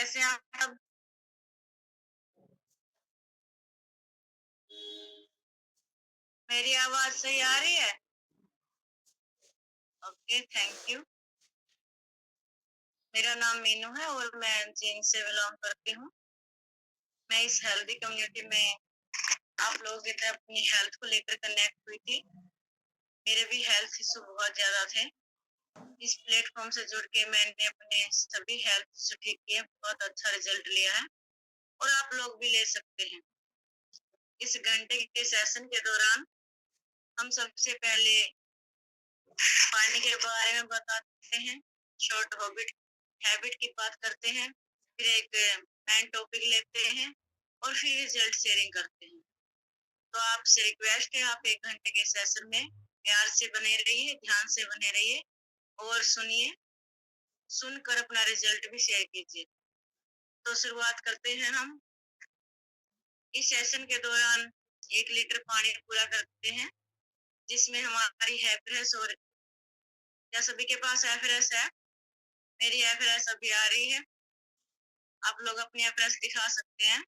कैसे हैं आप? मेरी आवाज सही आ रही है? Okay, thank you. मेरा नाम मीनू है और मैं जींद से बिलोंग करती हूँ। मैं इस हेल्दी कम्युनिटी में आप लोगों की तरह अपनी हेल्थ को लेकर कनेक्ट हुई थी। मेरे भी हेल्थ इशू बहुत ज्यादा थे। इस प्लेटफॉर्म से जुड़ के मैंने अपने सभी हेल्थ इशू ठीक किए, बहुत अच्छा रिजल्ट लिया है और आप लोग भी ले सकते हैं। इस घंटे के सेशन के दौरान हम सबसे पहले पानी के बारे में बताते हैं, शॉर्ट हैबिट की बात करते हैं, फिर एक मेन टॉपिक लेते हैं और फिर रिजल्ट शेयरिंग करते हैं। तो आपसे रिक्वेस्ट है, आप 1 घंटे के सेशन में प्यार से बने रहिए, ध्यान से बने रहिए और सुनिए, सुनकर अपना रिजल्ट भी शेयर कीजिए। तो शुरुआत करते हैं हम। इस सेशन के दौरान 1 लीटर पानी पूरा करते हैं, जिसमें हमारी हैप्पीनेस और क्या सभी के पास एफरेस है? मेरी एफरेस अभी आ रही है। आप लोग अपनी एफरेस दिखा सकते हैं।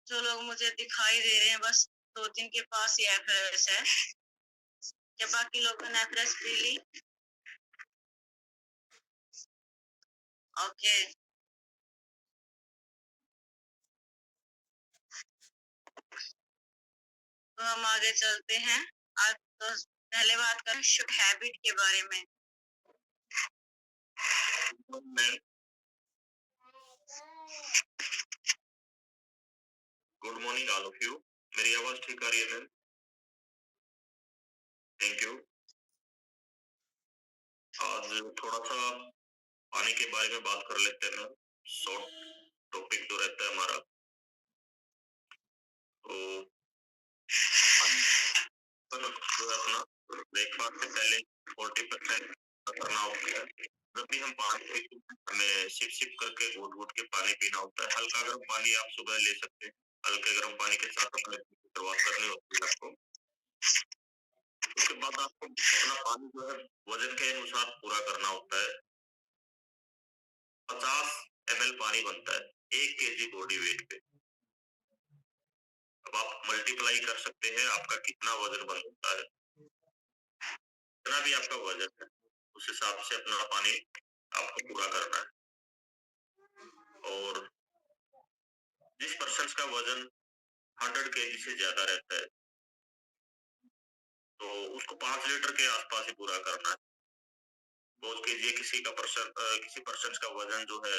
जो लोग मुझे दिखाई दे रहे हैं, बस 2-3 के पास ही एफरेस है। क्या बाकी लोगों ने एफरेस पी ली? ओके, तो हम आगे चलते हैं। आज तो पहले बात करें शुड हैबिट के बारे में। Good morning all of you. मेरी आवाज ठीक आ रही है मैम? Thank you. आज थोड़ा सा पानी के बारे में बात कर लेते हैं मैम। शॉर्ट टॉपिक जो रहता है हमारा, तो जो है अपना ब्रेकफास्ट से पहले 40% करना होता है। जब भी हम पानी पीते हैं, हमें सिप सिप करके घूट घूट के पानी पीना होता है। हल्का गर्म पानी आप सुबह ले सकते हैं, हल्के गर्म पानी के साथ अपने शुरुआत करनी होती है आपको। उसके बाद आपको अपना पानी जो है वजन के अनुसार पूरा करना होता है। 50 ml पानी बनता है 1 kg बॉडी वेट पे। अब आप मल्टीप्लाई कर सकते हैं आपका कितना वजन बन सकता है। जितना भी आपका वजन है उस हिसाब से अपना पानी आपको पूरा करना है। और जिस पर्सन का वजन 100 kg से ज्यादा रहता है, तो उसको 5 लीटर के आसपास ही पूरा करना है। बहुत कीजिए किसी पर्सन का वजन जो है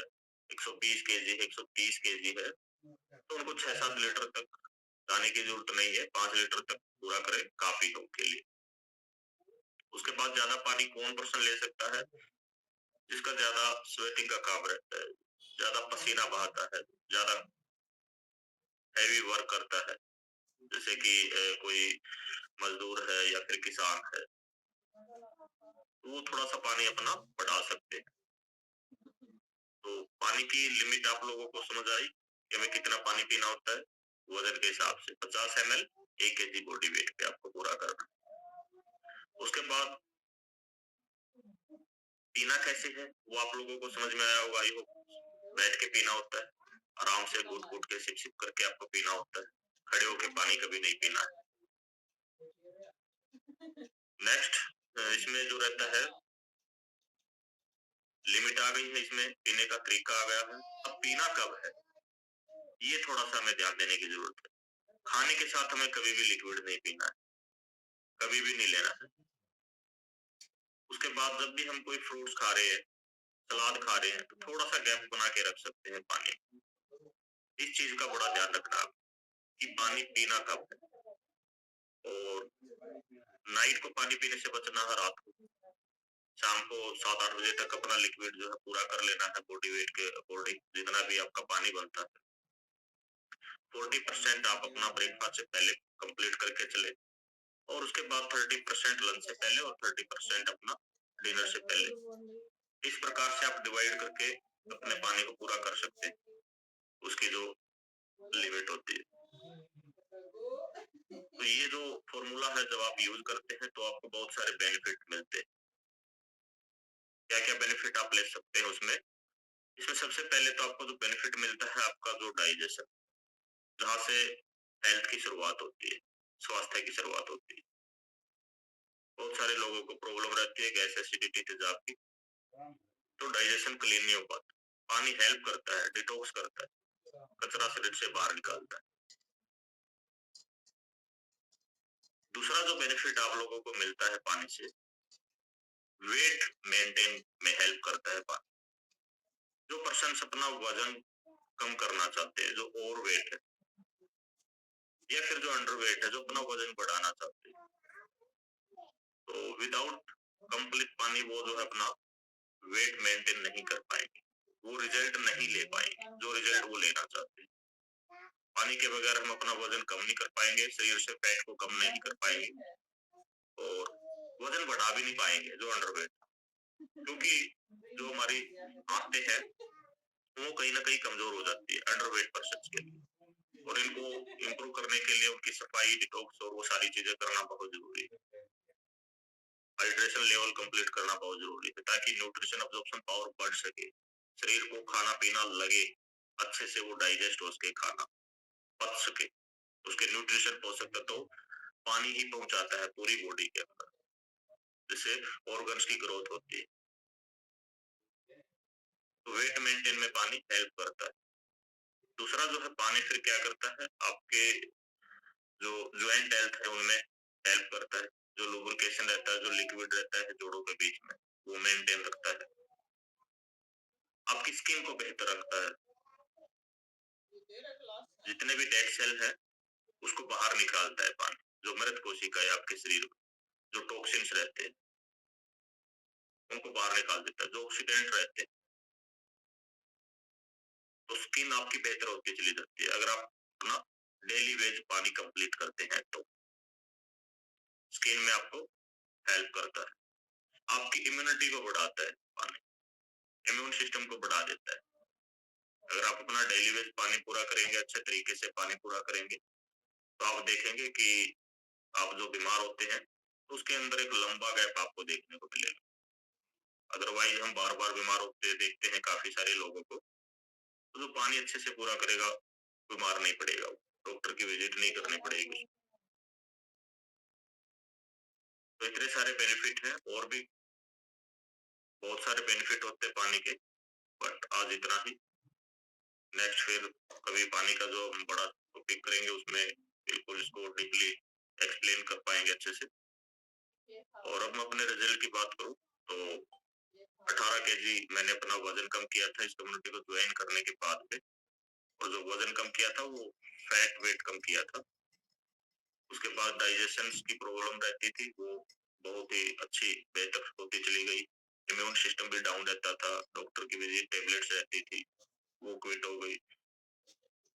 120 kg 130 kg है, तो उनको 6-7 लीटर तक जाने की जरूरत नहीं है। 5 लीटर तक पूरा करें, काफी है उनके लिए। उसके बाद ज्यादा पानी कौन पर्सन ले सकता है? जिसका ज्यादा स्वेटिंग का काम रहता है, ज्यादा पसीना बहाता है, ज्यादा हैवी वर्क करता है, जैसे कि कोई मजदूर है या फिर किसान है, तो वो थोड़ा सा पानी अपना बढ़ा सकते हैं। तो पानी की लिमिट आप लोगों को समझ आई कि हमें कितना पानी पीना होता है? वजन के हिसाब से 50 ml 1 kg बॉडी वेट पे आपको पूरा करना। उसके बाद पीना कैसे है वो आप लोगों को समझ में आया होगा। आई होप बैठ के पीना होता है, आराम से घूट घूट के सिप सिप करके आपको पीना होता है। खड़े होके पानी कभी नहीं पीना है। नेक्स्ट, इसमें जो रहता है लिमिट आ गई है, इसमें पीने का तरीका आ गया है। अब पीना कब है ये थोड़ा सा हमें ध्यान देने की जरूरत है। खाने के साथ हमें कभी भी लिक्विड नहीं पीना है, कभी भी नहीं लेना है। उसके बाद जब भी हम कोई फ्रूट्स खा रहे हैं, सलाद खा रहे हैं, तो थोड़ा सा गैप बना के रख सकते हैं पानी। इस चीज का बड़ा ध्यान रखना कि पानी पीना कब है। और नाइट को पानी पीने से बचना है। रात को शाम को 7-8 बजे तक अपना लिक्विड जो है पूरा कर लेना है बॉडी वेट के अकॉर्डिंग, जितना भी आपका पानी बनता है। 40% आप अपना ब्रेकफास्ट से पहले कंप्लीट करके चले, और उसके बाद 30% लंच से पहले और 30% अपना डिनर से पहले। इस प्रकार से आप डिवाइड करके अपने पानी को पूरा कर सकते हैं, उसकी जो लिमिट होती है। तो ये जो फॉर्मूला है जब आप यूज करते हैं तो आपको बहुत सारे बेनिफिट मिलते हैं। क्या क्या बेनिफिट आप ले सकते हैं उसमें? इसमें सबसे पहले तो आपको जो बेनिफिट मिलता है आपका जो डाइजेशन, जहाँ से हेल्थ की शुरुआत होती है, स्वास्थ्य की शुरुआत होती है। बहुत सारे लोगों को प्रॉब्लम रहती है गैस एसिडिटी तेजाब की, तो डाइजेशन क्लीन नहीं हो पाता। पानी हेल्प करता है, डिटॉक्स करता है, कचरा शरीर से बाहर निकालता है। दूसरा जो बेनिफिट आप लोगों को मिलता है पानी से, वेट मेंटेन में हेल्प करता है पानी। जो पर्सन अपना वजन कम करना चाहते हैं, जो ओवर वेट है या फिर जो अंडर वेट है, जो अपना वजन बढ़ाना चाहते हैं, तो विदाउट कंप्लीट पानी वो जो है अपना वेट मेंटेन नहीं कर पाएंगे, वो रिजल्ट नहीं ले पाएंगे जो रिजल्ट वो लेना चाहते हैं। पानी के बगैर हम अपना वजन कम नहीं कर पाएंगे, शरीर से फैट को कम नहीं कर पाएंगे और वजन बढ़ा भी नहीं पाएंगे जो अंडरवेट, क्योंकि जो हमारी आंतें हैं वो कहीं ना कहीं कमजोर हो जाती है अंडरवेट पर्सन के लिए, और इनको इम्प्रूव करने के लिए उनकी सफाई, डिटॉक्स और वो सारी चीजें करना बहुत जरूरी है। हाइड्रेशन लेवल कंप्लीट करना बहुत जरूरी है ताकि न्यूट्रिशन अब्जॉर्प्शन पावर बढ़ सके, शरीर को खाना पीना लगे, अच्छे से वो डाइजेस्ट हो सके, खाना पच सके, उसके न्यूट्रिशन पोषक तत्व पानी ही पहुंचाता है पूरी बॉडी के अंदर, जिससे ऑर्गन्स की ग्रोथ होती है। तो वेट मेंटेन में पानी हेल्प करता है। दूसरा जो है पानी फिर क्या करता है, आपके जो ज्वाइंट हेल्थ है उनमें हेल्प करता है। जो लुब्रिकेशन रहता है, जो लिक्विड रहता है जोड़ों के बीच में, वो मेंटेन रखता है। आपकी स्किन को बेहतर रखता है। जितने भी डेड सेल है उसको बाहर निकालता है पानी। जो मृत कोशिका है आपके शरीर में, जो टॉक्सिन्स रहते हैं उनको बाहर निकाल देता है। जो ऑक्सीडेंट रहते हैं, तो स्किन आपकी बेहतर होती चली जाती है अगर आप अपना डेली वेज पानी कंप्लीट करते हैं तो। स्किन में आपको हेल्प करता है। आपकी इम्यूनिटी को बढ़ाता है पानी, इम्यून सिस्टम को बढ़ा देता है। अगर आप अपना डेली वेज पानी पूरा करेंगे, अच्छे तरीके से पानी पूरा करेंगे, तो आप देखेंगे कि आप जो बीमार होते हैं तो उसके अंदर एक लंबा गैप आपको देखने को मिलेगा। अदरवाइज हम बार बार बीमार होते देखते हैं काफी सारे लोगों को, तो जो पानी अच्छे से पूरा करेगा बीमार नहीं पड़ेगा, डॉक्टर की विजिट नहीं करनी पड़ेगी। तो इतने सारे बेनिफिट हैं, और भी बहुत सारे बेनिफिट होते हैं पानी के, बट आज इतना ही। नेक्स्ट फिर कभी पानी का जो हम बड़ा टॉपिक करेंगे उसमें बिल्कुल इसको डीपली एक्सप्लेन कर पाएंगे अच्छे से। और अब मैं अपने रिजल्ट की बात करूं तो 18 kg मैंने अपना वजन कम किया था इस कम्युनिटी को ज्वाइन करने के बाद में। और जो वजन कम किया था वो फैट वेट कम किया था। उसके बाद डाइजेशन की प्रॉब्लम रहती थी, वो बहुत ही अच्छी बेहतर होती चली गई। इम्यून सिस्टम भी डाउन रहता था, डॉक्टर की विजिट, टेबलेट्स रहती थी, वो क्विट हो गई।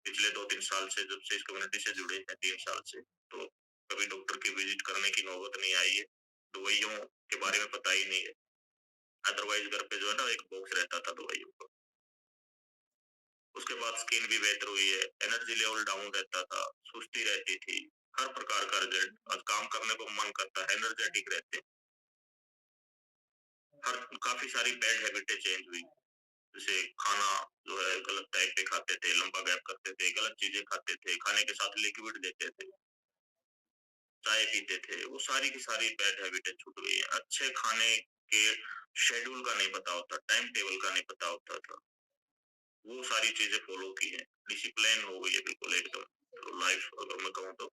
पिछले 2-3 साल से, जब से इस कम्युनिटी से जुड़े हैं 3 साल से, तो कभी डॉक्टर की विजिट करने की नौबत नहीं आई है। दवाइयों के बारे में पता ही नहीं है। अदरवाइज घर पे जो है ना एक बॉक्स रहता था दवाइयों का। उसके बाद स्किन भी बेहतर हुई है, एनर्जी लेवल डाउन रहता था, सुस्ती रहती थी, हर प्रकार का रिजल्ट, आज काम करने को मन करता है, एनर्जेटिक रहते। हर काफी सारी बैड हैबिटें चेंज हुई, जैसे खाना जो है गलत टाइप पे खाते थे, लंबा गैप करते थे, गलत चीजें खाते थे, खाने के साथ लिक्विड देते थे, चाय पीते थे, वो सारी की सारी बैड हैबिटें छूट गई है। अच्छे खाने के शेड्यूल का नहीं पता होता, टाइम टेबल का नहीं पता होता था, वो सारी चीजें फॉलो की है, डिसिप्लिन हो गई है बिल्कुल एकदम। तो लाइफ अगर मैं कहूँ तो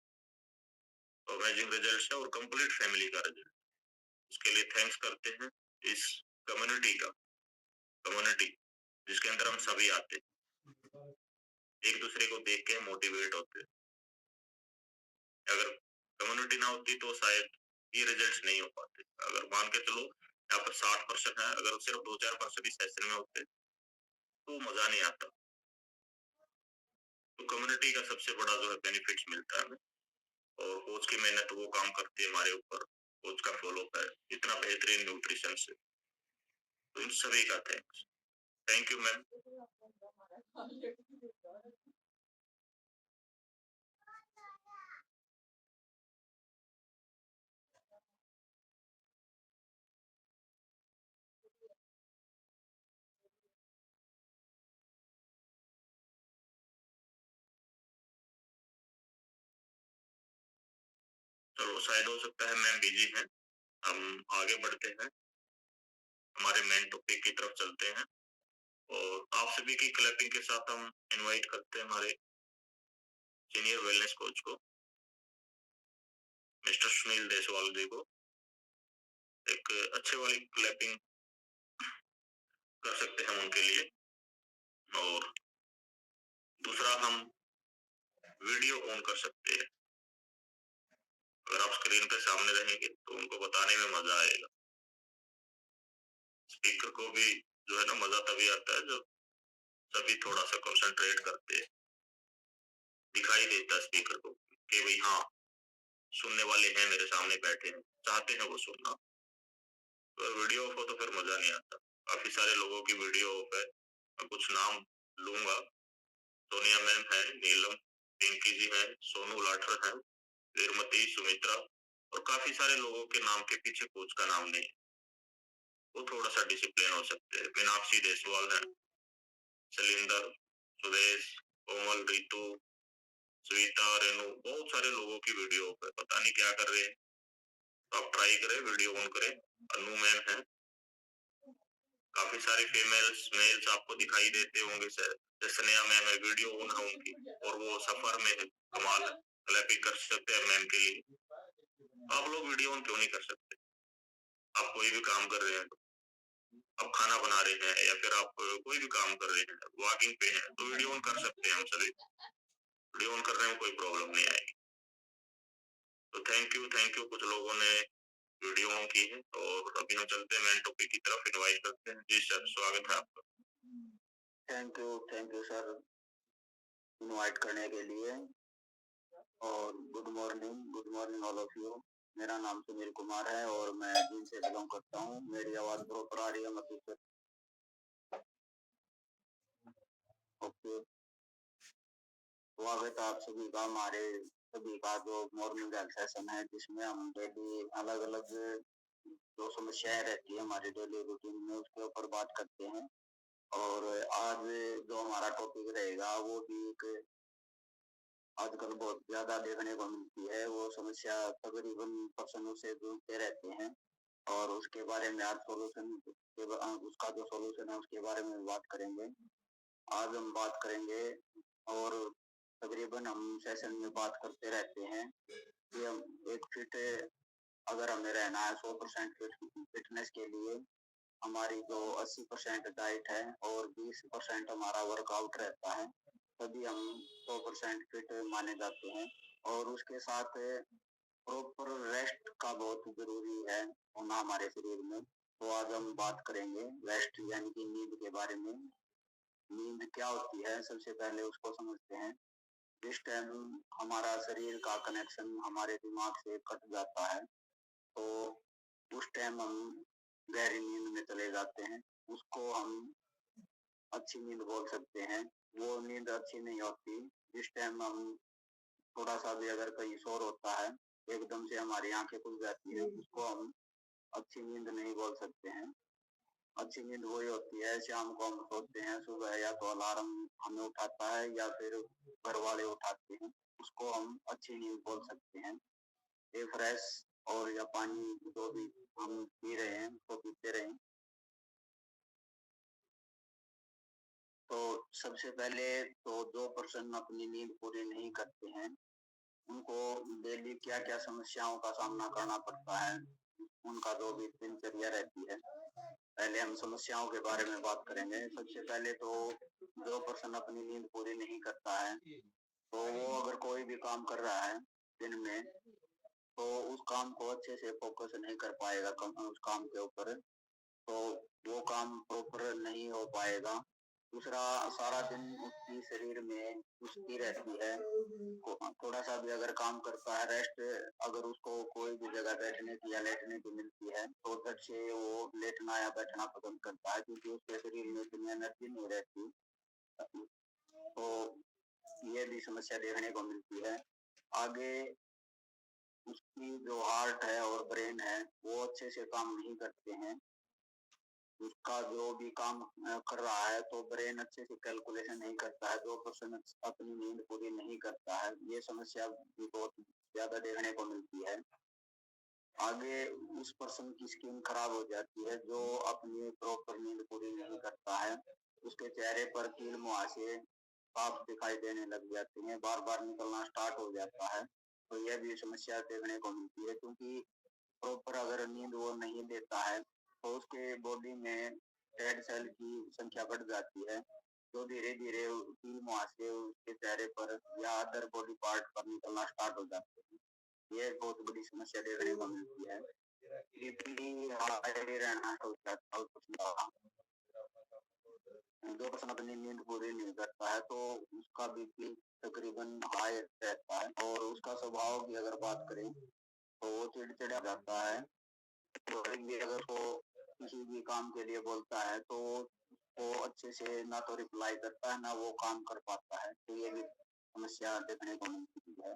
अमेजिंग रिजल्ट है और कंप्लीट फैमिली का रिजल्ट। इसके लिए थैंक्स करते हैं इस कम्युनिटी का, कम्युनिटी जिसके अंदर हम सभी आते हैं, एक दूसरे को देख के मोटिवेट होते हैं। अगर कम्युनिटी ना होती तो शायद ये रिजल्ट्स नहीं हो पाते। अगर मान के चलो यहाँ पर 60% है, अगर सिर्फ 2-4% इस सेशन में होते तो मजा नहीं आता। तो कम्युनिटी का सबसे बड़ा जो है बेनिफिट्स मिलता है हमें, और कोच की मेहनत वो काम करती है हमारे ऊपर, कोच का फॉलो है इतना बेहतरीन न्यूट्रिशन से। तो इन सभी का थैंक्स। Thank you ma'am. चलो शायद हो सकता है मैम बिजी हैं, हम आगे बढ़ते हैं, हमारे मेन टॉपिक की तरफ चलते हैं और आप सभी की क्लैपिंग के साथ हम इनवाइट करते हैं हमारे सीनियर वेलनेस कोच को, मिस्टर सुनील देसवाल जी को। एक अच्छे वाली क्लैपिंग कर सकते हैं उनके लिए। और दूसरा हम वीडियो ऑन कर सकते हैं, अगर आप स्क्रीन पे सामने रहेंगे तो उनको बताने में मजा आएगा। स्पीकर को भी जो है ना मजा तभी आता है जब सभी थोड़ा सा कंसंट्रेट करते हैं, दिखाई देता है स्पीकर को कि भाई हाँ सुनने वाले हैं, मेरे सामने बैठे हैं, चाहते हैं वो सुनना। तो वीडियो ऑफ हो तो फिर मजा नहीं आता। काफी सारे लोगों की वीडियो ऑफ है, मैं कुछ नाम लूंगा। सोनिया मैम है, नीलम, पिंकी जी है, सोनू लाठर है, वीरमती, सुमित्रा और काफी सारे लोगों के नाम के पीछे कोच का नाम नहीं है, वो थोड़ा सा डिसिप्लिन हो सकते हैं। मीनाक्षी देसवाल है, शैलिंदर, सुदेश, कोमल, रितु, श्वेता, रेनू, बहुत सारे लोगों की वीडियो पे पता नहीं क्या कर रहे हैं। तो आप ट्राई करें, वीडियो ऑन करें। अनु मैम है, काफी सारे फीमेल्स मेल्स आपको दिखाई देते होंगे सर। स्नेहा मैम है, वीडियो ऑन है उनकी और वो सफर में है, कमाल है। क्लैपिंग कर सकते हैं मैम के लिए। आप लोग वीडियो ऑन क्यों नहीं कर सकते? आप कोई भी काम कर रहे हैं तो, आप खाना बना रहे हैं या फिर आप कोई भी काम कर रहे हैं, वॉकिंग पे हैं, तो वीडियो ऑन कर सकते हैं हम सभी। वीडियो ऑन करने में कोई प्रॉब्लम नहीं आएगी। तो थैंक यू कुछ लोगों ने वीडियो ऑन की है और अभी हम चलते हैं मेन टॉपिक की तरफ, इनवाइट करते हैं। जी सर, स्वागत है आपका। थैंक यू सर इनवाइट करने के लिए। और good morning all of you. मेरा नाम सुनील कुमार है और मैं जींद से बिलोंग करता हूँ। मेरी आवाज प्रॉपर आ रही है मतलब सर? ओके, स्वागत है आप सभी का हमारे सभी का जो मॉर्निंग हेल्थ सेशन है, जिसमें हम डेली अलग अलग जो समस्याएं रहती है हमारे डेली रूटीन में उसके ऊपर बात करते हैं। और आज जो हमारा टॉपिक रहेगा वो भी एक आजकल बहुत ज्यादा देखने को मिलती है, वो समस्या तकरीबन पर्सनों से जूझते रहते हैं और उसके बारे में आज उसका जो सोल्यूशन है उसके बारे में बात करेंगे। आज हम बात करेंगे और तकरीबन हम सेशन में बात करते रहते हैं कि हम एक फिट अगर हमें रहना है 100% फिटनेस के लिए, हमारी जो 80% डाइट है और 20% हमारा वर्कआउट रहता है, तभी हम 100% फिट माने जाते हैं। और उसके साथ प्रॉपर रेस्ट का बहुत जरूरी है होना हमारे शरीर में। तो आज हम बात करेंगे रेस्ट यानी कि नींद के बारे में। नींद क्या होती है, सबसे पहले उसको समझते हैं। जिस टाइम हमारा शरीर का कनेक्शन हमारे दिमाग से कट जाता है तो उस टाइम हम गहरी नींद में चले जाते हैं। उसको हम अच्छी नींद बोल सकते हैं। वो नींद अच्छी नहीं होती जिस टाइम हम थोड़ा सा भी अगर कहीं शोर होता है, एकदम से हमारी आंखें खुल जाती है, उसको हम अच्छी नींद नहीं बोल सकते हैं। अच्छी नींद वही होती है, शाम को हम सोते हैं, सुबह या तो अलार्म हमें उठाता है या फिर घर वाले उठाते हैं, उसको हम अच्छी नींद बोल सकते हैं। ये फ्रेश और या पानी जो भी हम पी रहे हैं उसको पीते रहें। तो सबसे पहले तो जो पर्सन अपनी नींद पूरी नहीं करते हैं उनको डेली क्या क्या समस्याओं का सामना करना पड़ता है, उनका जो भी दिनचर्या रहती है। पहले हम समस्याओं के बारे में बात करेंगे। सबसे पहले तो जो पर्सन अपनी नींद पूरी नहीं करता है तो वो अगर कोई भी काम कर रहा है दिन में तो उस काम को अच्छे से फोकस नहीं कर पाएगा उस काम के ऊपर, तो वो काम प्रॉपर नहीं हो पाएगा। दूसरा, सारा दिन उसकी शरीर में सुस्ती रहती है। थोड़ा सा भी अगर काम करता है, रेस्ट अगर उसको कोई भी जगह बैठने की या लेटने की मिलती है तो झट से वो लेटना या बैठना पसंद करता है, क्योंकि उसके शरीर में इतनी एनर्जी नहीं रहती। तो ये भी समस्या देखने को मिलती है। आगे उसकी जो हार्ट है और ब्रेन है वो अच्छे से काम नहीं करते हैं। उसका जो भी काम कर रहा है तो ब्रेन अच्छे से कैलकुलेशन नहीं करता है। जो पर्सन अपनी नींद पूरी नहीं करता है, ये समस्या भी बहुत ज्यादा देखने को मिलती है। आगे उस पर्सन की स्किन खराब हो जाती है जो अपनी प्रॉपर नींद पूरी नहीं करता है। उसके चेहरे पर कील मुहासे साफ दिखाई देने लग जाते हैं, बार बार निकलना स्टार्ट हो जाता है। तो यह भी समस्या देखने को मिलती है, क्योंकि प्रॉपर अगर नींद वो नहीं लेता है तो उसके बॉडी में रेड सेल की संख्या बढ़ जाती है, जो धीरे धीरे कील मुहासे उसके चेहरे पर या अदर बॉडी पार्ट पर निकलना स्टार्ट हो जाते हैं। ये बहुत बड़ी समस्या देखने को मिलती है। बीपी हाई रहना हो जाता है जो पर्सन अपनी नींद पूरी नहीं करता है तो उसका बीपी तकरीबन हाई रहता है, और उसका स्वभाव की अगर बात करें तो वो चिड़चिड़ा जाता है। तो भी अगर वो किसी भी काम के लिए बोलता है तो वो अच्छे से ना तो रिप्लाई करता है ना वो काम कर पाता है। तो ये भी समस्या देखने को मिलती है।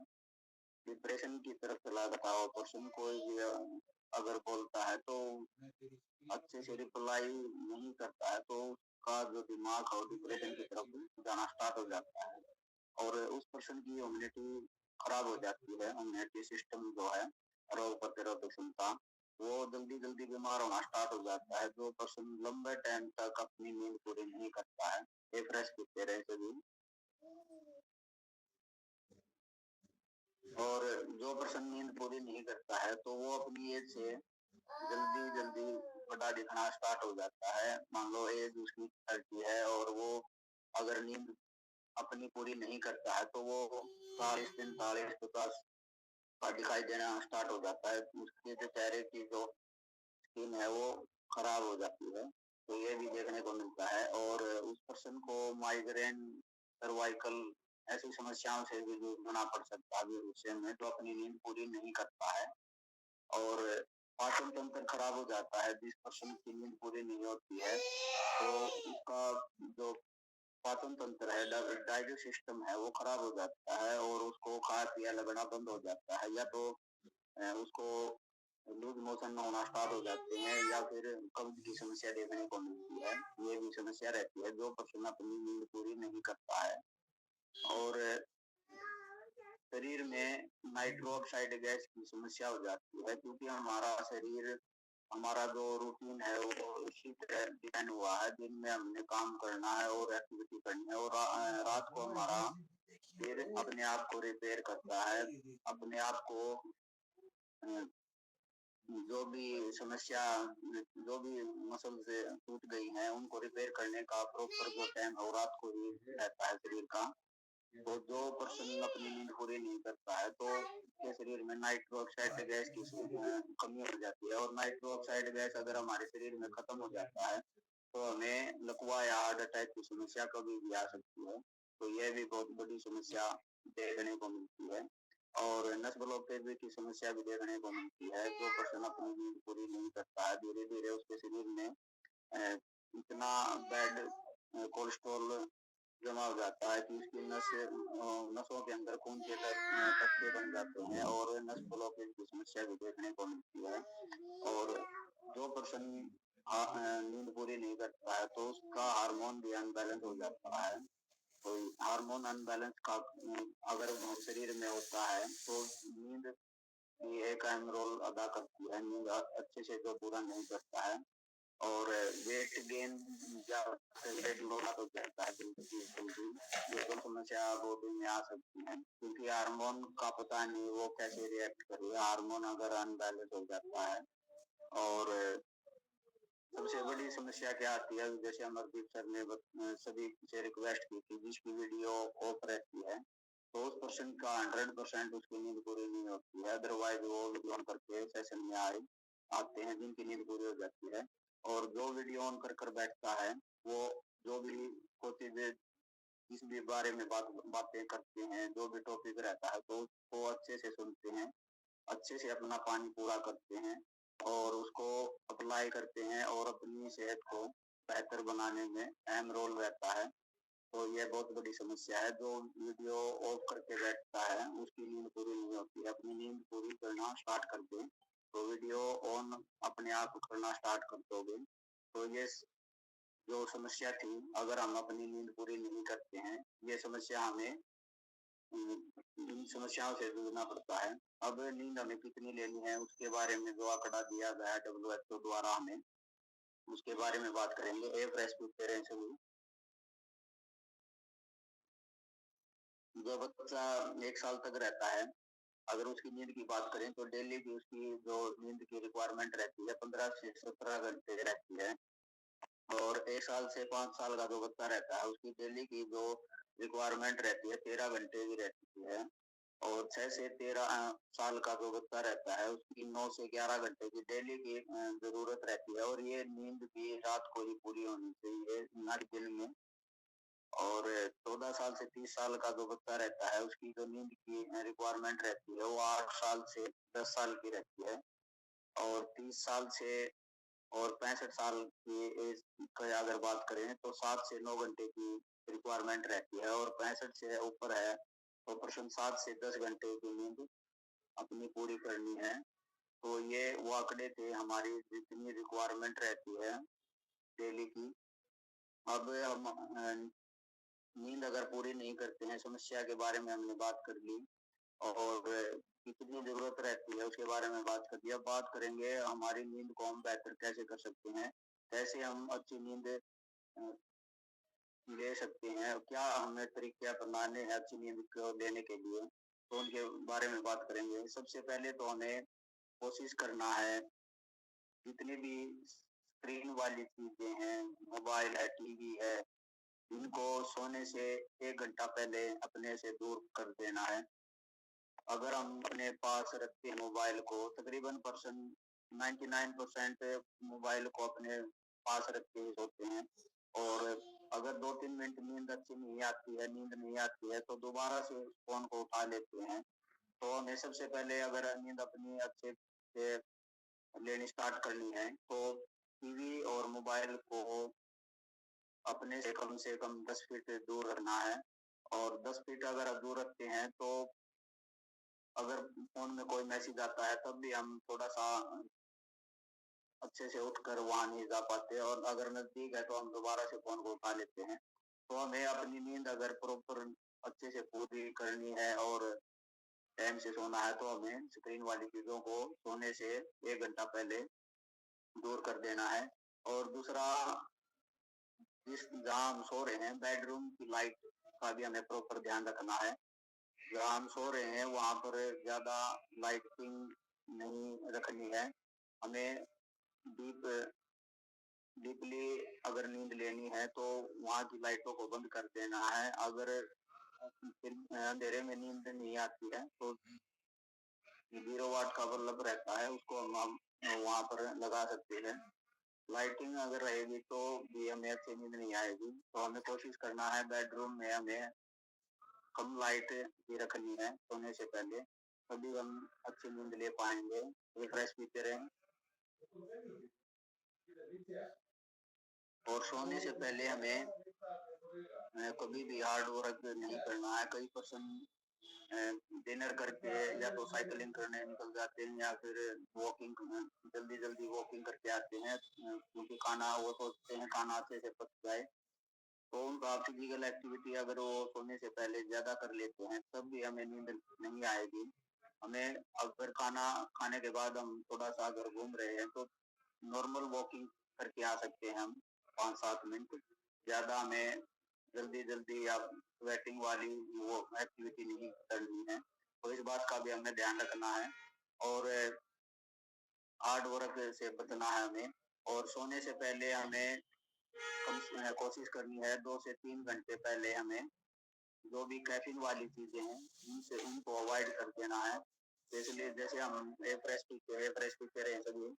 डिप्रेशन की तरफ चला जाता है, पर्सन कोई भी अगर बोलता है तो अच्छे से रिप्लाई नहीं करता है, तो उसका जो दिमाग है डिप्रेशन की तरफ जाना स्टार्ट हो जाता है, और उस पर्सन की इम्यूनिटी खराब हो जाती है। इम्यूनिटी सिस्टम जो है, रोग प्रतिरोधक क्षमता, वो जल्दी जल्दी बीमार होना स्टार्ट हो जाता है। जो पर्सन लंबे टाइम तक अपनी नींद पूरी नहीं करता है, फ्रेश पीते रहे सभी, और जो पर्सन नींद पूरी नहीं करता है तो वो अपनी एज से जल्दी जल्दी बड़ा दिखना स्टार्ट हो जाता है। मान लो एज उसकी 30 है और वो अगर नींद अपनी पूरी नहीं करता है तो वो 40, 45, 50 का दिखाई देना स्टार्ट हो जाता है। उसके जो चेहरे की जो स्किन है वो खराब हो जाती है। तो ये भी देखने को मिलता है, और उस पर्सन को माइग्रेन, सर्वाइकल ऐसी समस्याओं से भी जूझना पड़ सकता है भविष्य में, जो अपनी नींद पूरी नहीं करता है। और पाचन तंत्र खराब हो जाता है। जिस पर्सन की नींद पूरी नहीं होती है तो उसका जो पाचन तंत्र है, डाइजेस्ट सिस्टम है, वो खराब हो जाता है और उसको खा पिया लगना बंद हो जाता है, या तो उसको लूज मोशन होना स्टार्ट हो जाते हैं, या फिर कब्ज की समस्या देखने को मिलती है। ये भी समस्या रहती है जो पर्सन अपनी नींद पूरी नहीं करता है। और शरीर में नाइट्रो ऑक्साइड गैस की समस्या हो जाती है, क्योंकि हमारा शरीर, हमारा जो रूटीन है वो इसी तरह डिजाइन हुआ है। दिन में हमने काम करना है और एक्टिविटी करनी है, और रात को हमारा फिर अपने आप को रिपेयर करता है, अपने आप को जो भी समस्या, जो भी मसल से टूट गई है उनको रिपेयर करने का प्रॉपर जो टाइम है वो रात को ही रहता है शरीर का। तो जो पर्सन अपनी नींद पूरी नहीं करता है तो उसके शरीर में नाइट्रो ऑक्साइड गैस की कमी हो जाती है, और नाइट्रो ऑक्साइड गैस अगर हमारे शरीर में खत्म हो जाता है तो हमें लकवा या हार्ट अटैक की समस्या कभी भी आ सकती है। तो यह भी बहुत बड़ी समस्या देखने को मिलती है। और नस ब्लॉकेज की समस्या भी देखने को मिलती है। जो पर्सन अपनी नींद पूरी नहीं करता है, धीरे धीरे उसके शरीर में इतना बैड कोलेस्ट्रॉल जमा हो जाता है कि उसकी नसों के अंदर खून के तत्व बन जाते हैं, और नस ब्लॉकेज की समस्या भी देखने को मिलती है। और जो पर्सन नींद पूरी नहीं करता है तो उसका हार्मोन भी अनबैलेंस हो जाता है। तो हार्मोन अनबैलेंस का अगर शरीर में होता है तो नींद भी एक अहम रोल अदा करती है। नींद अच्छे से जो पूरा नहीं करता है, और वेट गेन या वेट लॉस हो जाता है जल्दी, ये तो समस्या बॉडी में आ सकती है, क्योंकि हार्मोन का पता नहीं वो कैसे रिएक्ट करेगा। हार्मोन अगर अनबैलेंस हो जाता है, और सबसे बड़ी समस्या क्या आती है, जैसे अमरदीप सर ने सभी से रिक्वेस्ट की थी, जिसकी वीडियो ऑफ रहती है तो उस पर्सन का 100% उसकी नींद पूरी नहीं होती है। अदरवाइज वो वीडियो ऑन करके सेशन में आते हैं जिनकी नींद पूरी हो जाती है। और जो वीडियो ऑन कर बैठता है वो जो भी होती है, जिस भी बारे में बातें करते हैं, जो भी टॉपिक रहता है तो उसको अच्छे से सुनते हैं, अच्छे से अपना पानी पूरा करते हैं और उसको अप्लाई करते हैं, और अपनी सेहत को बेहतर बनाने में अहम रोल रहता है। तो यह बहुत बड़ी समस्या है। जो वीडियो ऑफ करके बैठता है उसकी नींद पूरी नहीं होती है। अपनी नींद पूरी करना स्टार्ट कर दें तो वीडियो ऑन अपने आप करना स्टार्ट कर दोगे तो ये जो समस्या थी, अगर हम अपनी नींद पूरी नहीं करते हैं, ये समस्या हमें इन समस्याओं से जूझना पड़ता है। अब नींद हमें कितनी लेनी है उसके बारे में जो आंकड़ा दिया गया है WHO द्वारा हमें, उसके बारे में बात करेंगे। जो बच्चा 1 साल तक रहता है, अगर उसकी नींद की बात करें तो डेली की उसकी जो नींद की रिक्वायरमेंट रहती है 15 से 17 घंटे रहती है। और 1 साल से 5 साल का जो बच्चा रहता है उसकी डेली की जो रिक्वायरमेंट रहती है 13 घंटे की रहती है। और 6 से 13 साल का जो बच्चा रहता है उसकी 9 से 11 घंटे की डेली की जरूरत रहती है। और ये नींद भी रात को ही पूरी होनी चाहिए, ना कि दिन में। और 14 साल से 30 साल का जो बच्चा रहता है उसकी जो नींद की रिक्वायरमेंट रहती है वो 8 साल से 10 साल की रहती है। और 30 साल से और 65 साल की एज की अगर बात करें तो 7 से 9 घंटे की रिक्वायरमेंट रहती है। और 65 से ऊपर है तो पर्सन 7 से 10 घंटे की नींद अपनी पूरी करनी है। तो ये वो आंकड़े थे हमारी जितनी रिक्वायरमेंट रहती है डेली की। अब हम नींद अगर पूरी नहीं करते हैं, समस्या के बारे में हमने बात कर ली और कितनी जरूरत रहती है उसके बारे में बात कर दी। अब बात करेंगे हमारी नींद को हम बेहतर कैसे कर सकते हैं, कैसे हम अच्छी नींद ले सकते हैं, क्या हमें तरीके अपनाने हैं अच्छी नींद को लेने के लिए, तो उनके बारे में बात करेंगे। सबसे पहले तो हमें कोशिश करना है जितनी भी स्क्रीन वाली चीजें हैं, मोबाइल है, टीवी है, इनको सोने से 1 घंटा पहले अपने से दूर कर देना है। अगर हम अपने पास रखते हैं मोबाइल को, तकरीबन पर्सन 99% मोबाइल को अपने पास रख के ही सोते हैं। और अगर 2-3 मिनट नींद अच्छी नहीं आती है, नींद नहीं आती है तो दोबारा से फोन को उठा लेते हैं। तो हमें सबसे पहले अगर नींद अपनी अच्छे से लेनी स्टार्ट करनी है तो टीवी और मोबाइल को अपने से कम 10 फीट दूर रखना है। और 10 फीट अगर आप दूर रखते हैं तो अगर फोन में कोई मैसेज आता है तब भी हम थोड़ा सा अच्छे से उठकर वहां नहीं जा पाते। और अगर नजदीक है तो हम दोबारा से फोन को उठा लेते हैं। तो हमें अपनी नींद अगर प्रॉपर अच्छे से पूरी करनी है और टाइम से सोना है तो हमें स्क्रीन वाली चीजों को सोने से 1 घंटा पहले दूर कर देना है। और दूसरा, जिस जहाँ हम सो रहे हैं बेडरूम की लाइट का भी हमें प्रॉपर ध्यान रखना है। जहाँ हम सो रहे हैं वहां पर ज्यादा लाइटिंग नहीं रखनी है। हमें डीप डीपली अगर नींद लेनी है तो वहाँ की लाइटों को बंद कर देना है। अगर फिर अंधेरे में नींद नहीं आती है तो 0 वाट का बल्ब रहता है, उसको हम वहाँ पर लगा सकते हैं। लाइटिंग अगर रहेगी तो भी हमें अच्छी नींद नहीं आएगी। तो हमें कोशिश करना है बेडरूम में हमें कम लाइट भी रखनी है सोने से पहले, तभी हम अच्छी नींद ले पाएंगे। रिफ्रेश पीते रहें। और सोने से पहले हमें कभी भी हार्ड वर्क नहीं करना है। कई पर्सन डिनर करके या तो साइकिलिंग करने निकल जाते हैं या फिर वॉकिंग जल्दी जल्दी वॉकिंग करके आते हैं क्योंकि खाना वो सोचते हैं खाना अच्छे से पच जाए। तो उनका फिजिकल एक्टिविटी अगर वो सोने से पहले ज्यादा कर लेते हैं तब भी हमें नींद नहीं आएगी। हमें अगर खाना खाने के बाद हम थोड़ा सा अगर घूम रहे हैं तो नॉर्मल वॉकिंग करके आ सकते हैं हम 5-7 मिनट। ज्यादा हमें जल्दी जल्दी या वेटिंग वाली वो एक्टिविटी नहीं करनी है। तो इस बात का भी हमें ध्यान रखना है। और हार्ड वर्क से बचना है हमें। और सोने से पहले हमें कोशिश करनी है 2 से 3 घंटे पहले हमें जो भी कैफीन वाली चीजें हैं उनको अवॉइड कर देना है। इसलिए जैसे हम फ्रेश पीते रहे सभी,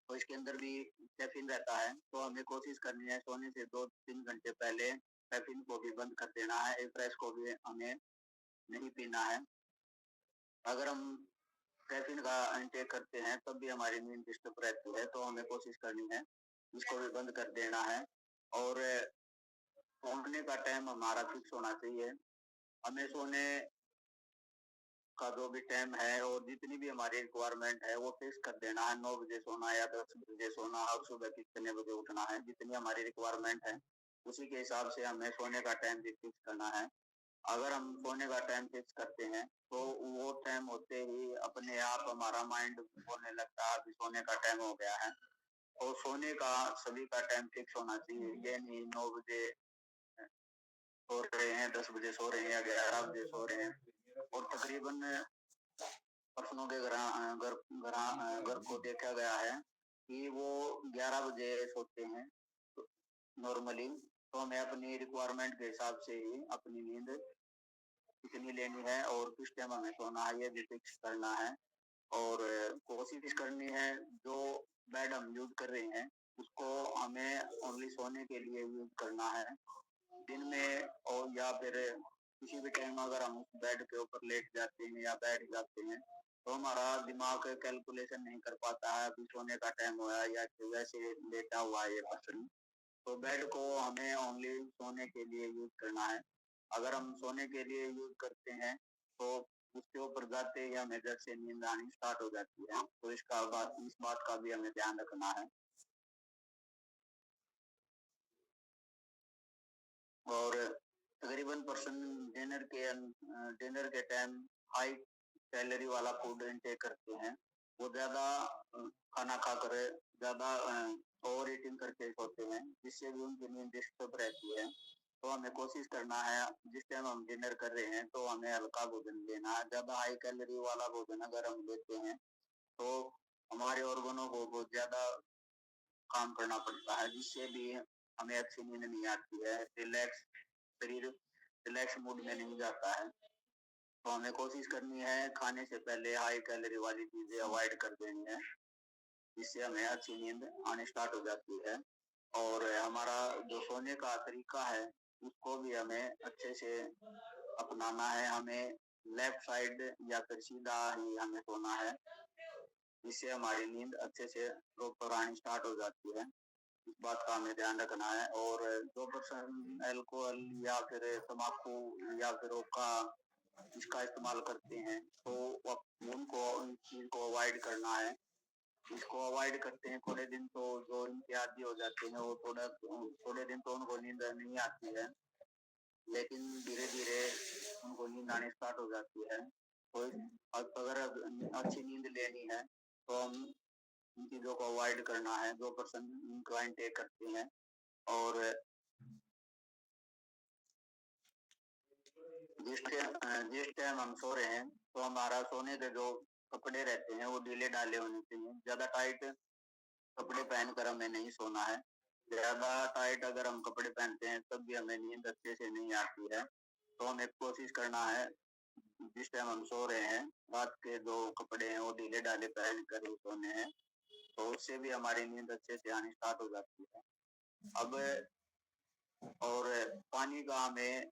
तो इसके अंदर भी कैफीन रहता है। तो हमें कोशिश करनी है सोने से 2-3 घंटे पहले कैफीन को भी बंद कर देना है, फ्रेश को भी हमें नहीं पीना है। अगर हम कैफीन का इंटेक करते हैं तब भी हमारी नींद डिस्टर्ब रहती है, तो हमें कोशिश करनी है इसको भी बंद कर देना है। और सोने का टाइम हमारा फिक्स होना चाहिए। हमें सोने का जो भी टाइम है और जितनी भी हमारी रिक्वायरमेंट है वो फिक्स कर देना है। 9 बजे सोना या 10 बजे सोना और सुबह कितने बजे उठना है, जितनी हमारी रिक्वायरमेंट है उसी के हिसाब से हमें सोने का टाइम भी फिक्स करना है। अगर हम सोने का टाइम फिक्स करते हैं तो वो टाइम होते ही अपने आप हमारा माइंड बोलने लगता है अभी सोने का टाइम हो गया है। और सोने का सभी का टाइम फिक्स होना चाहिए, ये नहीं 9 बजे सो रहे हैं, 10 बजे सो रहे हैं या 11 बजे सो रहे हैं। और तकरीबन पर्सनों के घर को देखा गया है कि वो 11 बजे सोते हैं नॉर्मली। तो हमें अपनी रिक्वायरमेंट के हिसाब से ही अपनी नींद कितनी लेनी है और किस टाइम हमें सोना है ये भी फिक्स करना है। और कोशिश करनी है जो बेड हम यूज कर रहे हैं उसको हमें ओनली सोने के लिए यूज करना है। दिन में और या फिर किसी भी टाइम अगर हम उस बेड के ऊपर लेट जाते हैं या बैठ जाते हैं तो हमारा दिमाग कैलकुलेशन नहीं कर पाता है अभी सोने का टाइम हुआ है या फिर वैसे लेटा हुआ है ये पर्सन। तो बेड को हमें ओनली सोने के लिए यूज करना है। अगर हम सोने के लिए यूज करते हैं तो उसके ऊपर जाते ही हमें जब से नींद आनी स्टार्ट हो जाती है। तो इस बात का भी हमें ध्यान रखना है। और तकरीबन पर्सन डिनर के टाइम हाई कैलोरी वाला फूड इनटेक करते हैं। वो ज्यादा खाना खाकर ज्यादा ओवर ईटिंग करके सोते हैं जिससे भी उनकी नींद डिस्टर्ब रहती है। तो हमें कोशिश करना है जिस टाइम हम डिनर कर रहे हैं तो हमें हल्का भोजन लेना है। ज्यादा हाई कैलोरी वाला भोजन अगर हम लेते हैं तो हमारे ऑर्गनों को बहुत ज्यादा काम करना पड़ता है जिससे भी हमें अच्छी नींद नहीं आती है। शरीर रिलैक्स मूड में नहीं जाता है। तो हमें कोशिश करनी है खाने से पहले हाई कैलोरी वाली चीजें अवॉइड कर देनी है जिससे हमें अच्छी नींद आनी स्टार्ट हो जाती है। और हमारा जो सोने का तरीका है उसको भी हमें अच्छे से अपनाना है। हमें लेफ्ट साइड या फिर सीधा ही हमें सोना है जिससे हमारी नींद अच्छे से प्रॉपर आनी स्टार्ट हो जाती है। इस बात का हमें ध्यान रखना है। और जो पर्सन अल्कोहल या फिर तम्बाकू या फिर हुक्का इसका इस्तेमाल करते हैं तो उनको इस चीज को अवॉइड करना है। इसको अवॉइड करते हैं थोड़े दिन तो जो इनके आदी हो जाते हैं वो थोड़े दिन तो उनको नींद नहीं आती है लेकिन धीरे धीरे उनको नींद आनी स्टार्ट हो जाती है। तो अगर अच्छी नींद लेनी है तो हम इन चीजों को अवॉइड करना है जो पर्सन इनको इनटेक करते हैं। और जिस टाइम हम सो रहे हैं तो हमारा सोने के जो कपड़े रहते हैं वो ढीले ढाले होने चाहिए। ज्यादा टाइट कपड़े पहनकर हमें नहीं सोना है। ज्यादा टाइट अगर हम कपड़े पहनते हैं तब भी हमें नींद अच्छे से नहीं आती है। तो हमें कोशिश करना है जिस टाइम हम सो रहे हैं रात के जो कपड़े हैं वो ढीले ढाले पहन कर ही सोने हैं। तो उससे भी हमारी नींद अच्छे से आनी स्टार्ट हो जाती है। अब और पानी का हमें